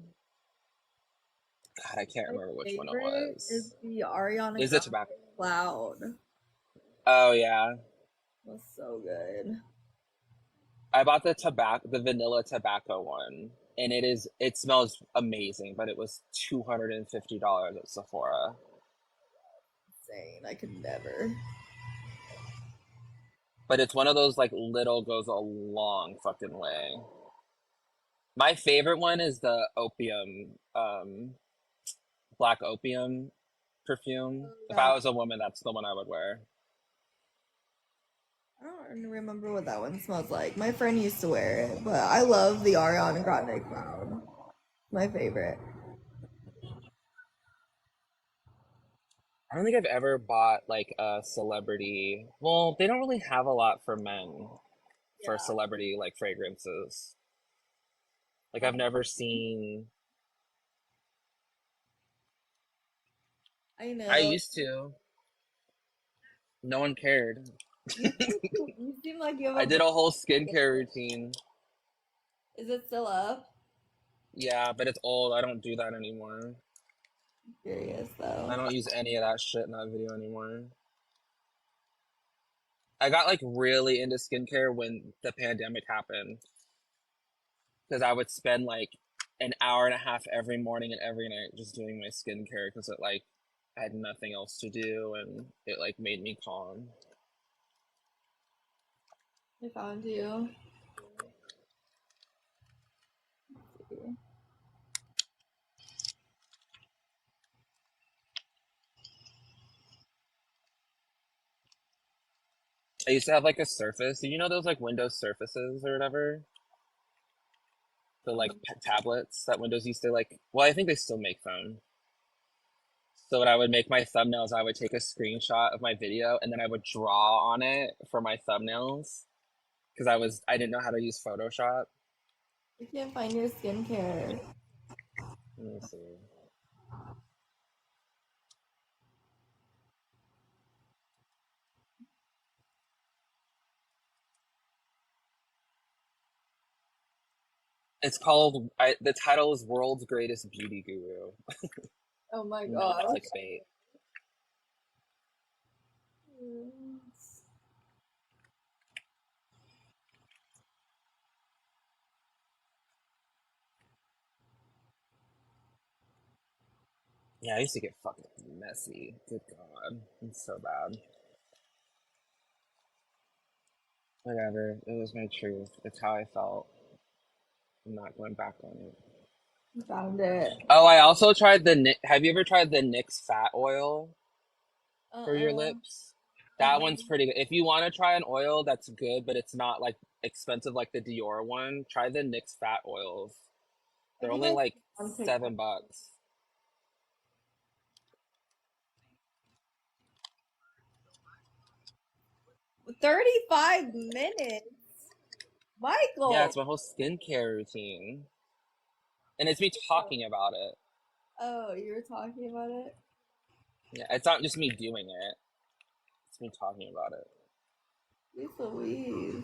God, I can't My remember which one it favorite is was. the Ariana Is it tobacco? Cloud. Oh yeah. Was so good. I bought the vanilla tobacco one, and it smells amazing, but it was $250 at Sephora. Insane. I could never. But it's one of those like little goes a long fucking way. My favorite one is the opium, black opium perfume. Oh, If I yeah. was a woman, that's the one I would wear. I don't remember what that one smells like. My friend used to wear it, but I love the Ariana Grande Cloud. My favorite. I don't think I've ever bought like a celebrity. Well, they don't really have a lot for men for Yeah. celebrity like fragrances. Like I've never seen. I I know. used to. No one cared. You seem like you have I a. did a whole skincare routine. Is it still up? Yeah, but it's old. I don't do that anymore. I'm curious I though. don't use any of that shit in that video anymore. I got like really into skincare when the pandemic happened because I would spend like an hour and a half every morning and every night just doing my skincare because it like I had nothing else to do and it like made me calm. I found you. I used to have like a Surface. Did you know those like Windows Surfaces or whatever? The like tablets that Windows used to like. Well, I think they still make them. So when I would make my thumbnails, I would take a screenshot of my video and then I would draw on it for my thumbnails because I didn't know how to use Photoshop. I can't find your skincare. Let me see. It's called. The title is "World's Greatest Beauty Guru." Oh my No gosh. clickbait. Yeah, I used to get fucking messy. Good God, it's so bad. Whatever. It was my truth. It's how I felt. I'm not going back on it. I found it. Oh, I also tried Have you ever tried the NYX fat oil for your lips? That one's pretty good. If you want to try an oil that's good, but it's not like expensive like the Dior one, try the NYX fat oils. I They're think only I like on TikTok. $7. 35 minutes. Yeah, Michael. it's my whole skincare routine. And it's me talking about it. Oh, you were talking about it? Yeah, it's not just me doing it. It's me talking about it. Lisa Louise.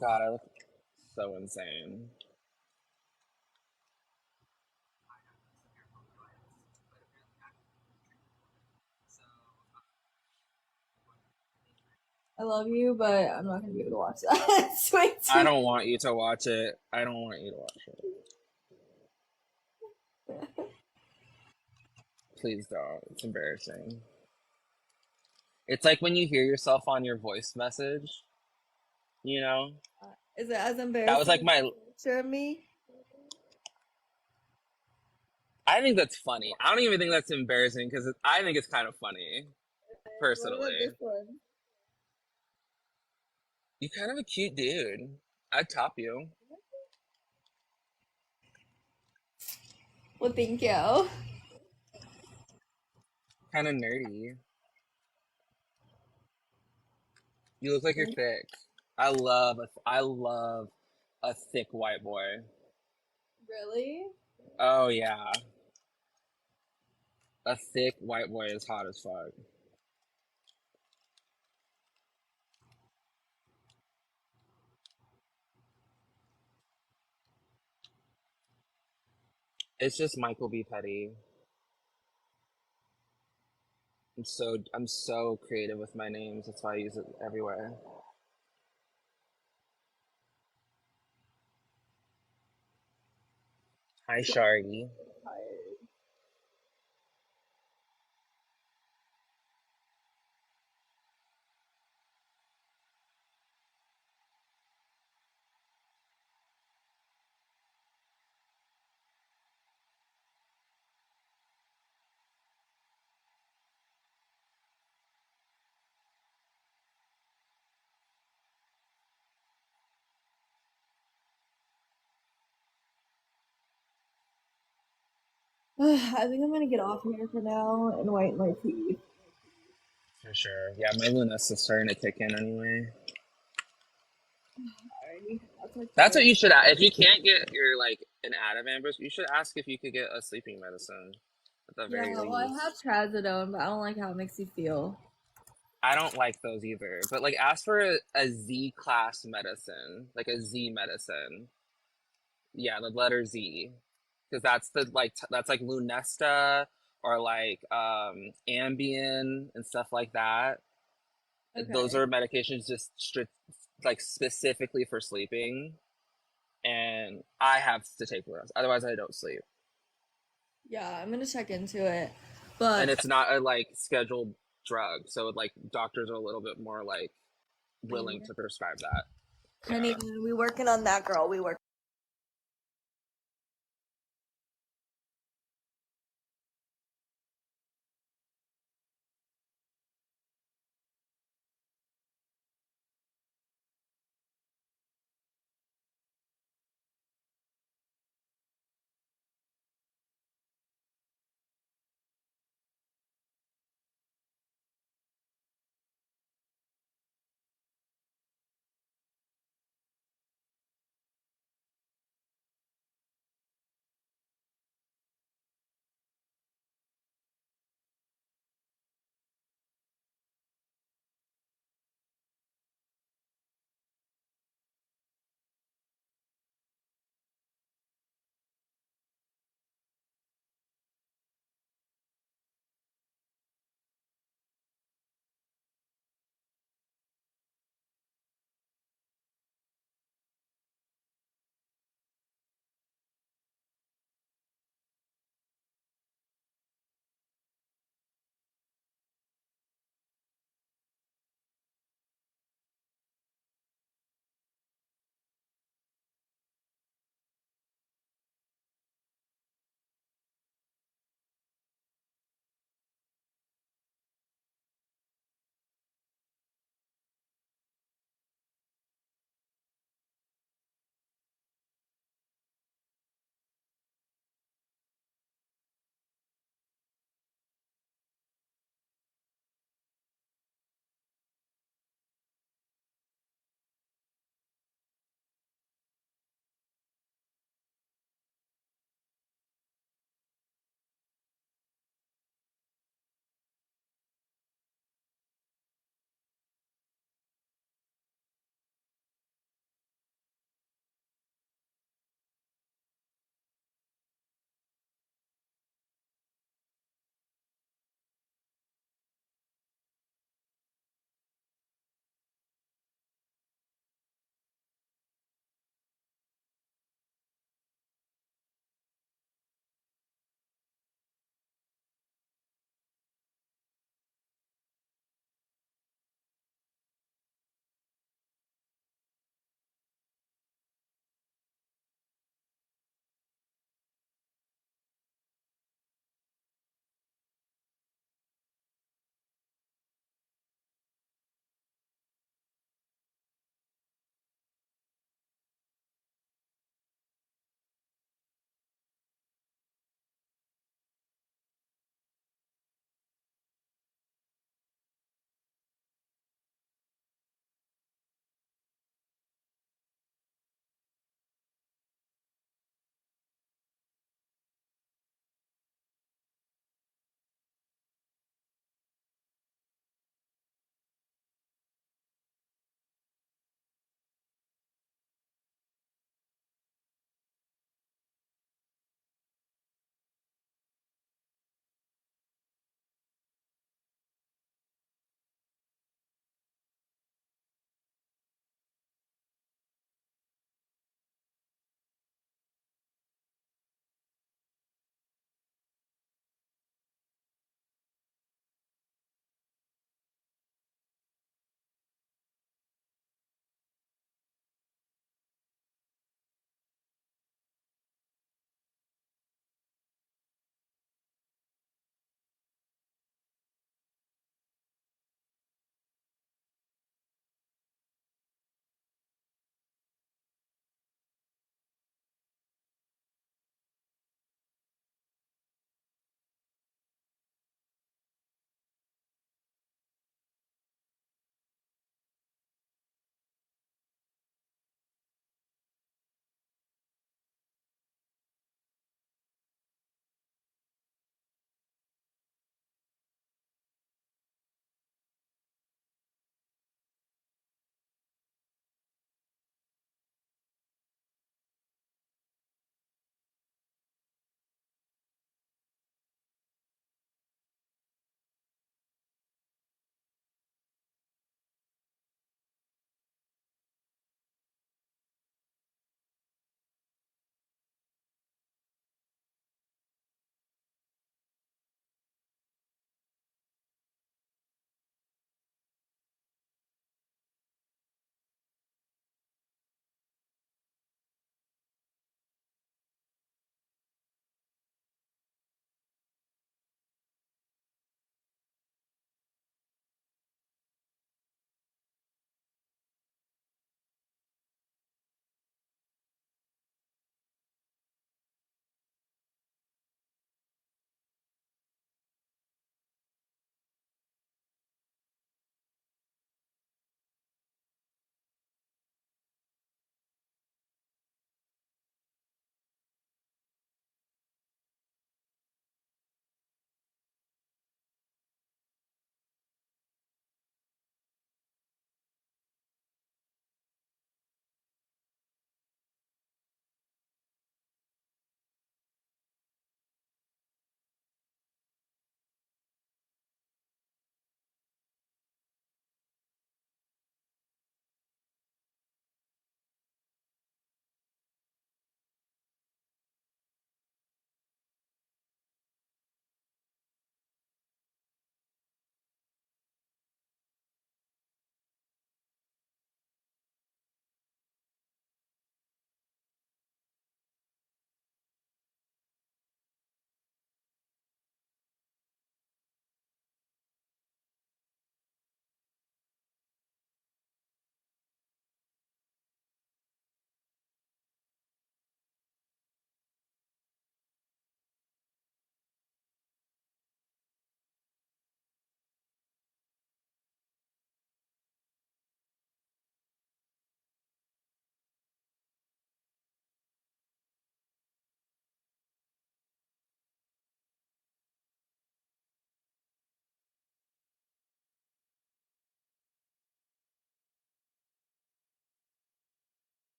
God, I look so insane. I love you, but I'm not gonna be able to watch that. Sweet. I don't want you to watch it. I don't want you to watch it. Please don't. It's embarrassing. It's like when you hear yourself on your voice message, you know? Is it as That was embarrassing like as my. a picture of me? I think that's funny. I don't even think that's embarrassing because I think it's kind of funny, What about personally. this one? You're kind of a cute dude. I'd top you. Well, thank you. Kind of nerdy. You look like you're thick. I love a thick white boy. Really? Oh yeah. A thick white boy is hot as fuck. It's just Michael B. Petty. I'm so creative with my names. That's why I use it everywhere. Hi, Shari. I think I'm gonna get off here for now and whiten my teeth. For sure. Yeah, my Lunesta's starting to kick in anyway. Alrighty. I'll talk to you That's what later. you should ask. If you can't get your like an Ativan boost, you should ask if you could get a sleeping medicine at the very Yeah, well, I least. have trazodone, but I don't like how it makes you feel. I don't like those either. But like ask for a Z class medicine. Like a Z medicine. Yeah, the letter Z. Because that's the that's like Lunesta or like Ambien and stuff like that. Those Okay. are medications just like specifically for sleeping. And I have to take those. Otherwise I don't sleep. Yeah, I'm gonna check into it. And But it's not a like scheduled drug. So like doctors are a little bit more like willing to prescribe that. honey, we working on that, girl. We working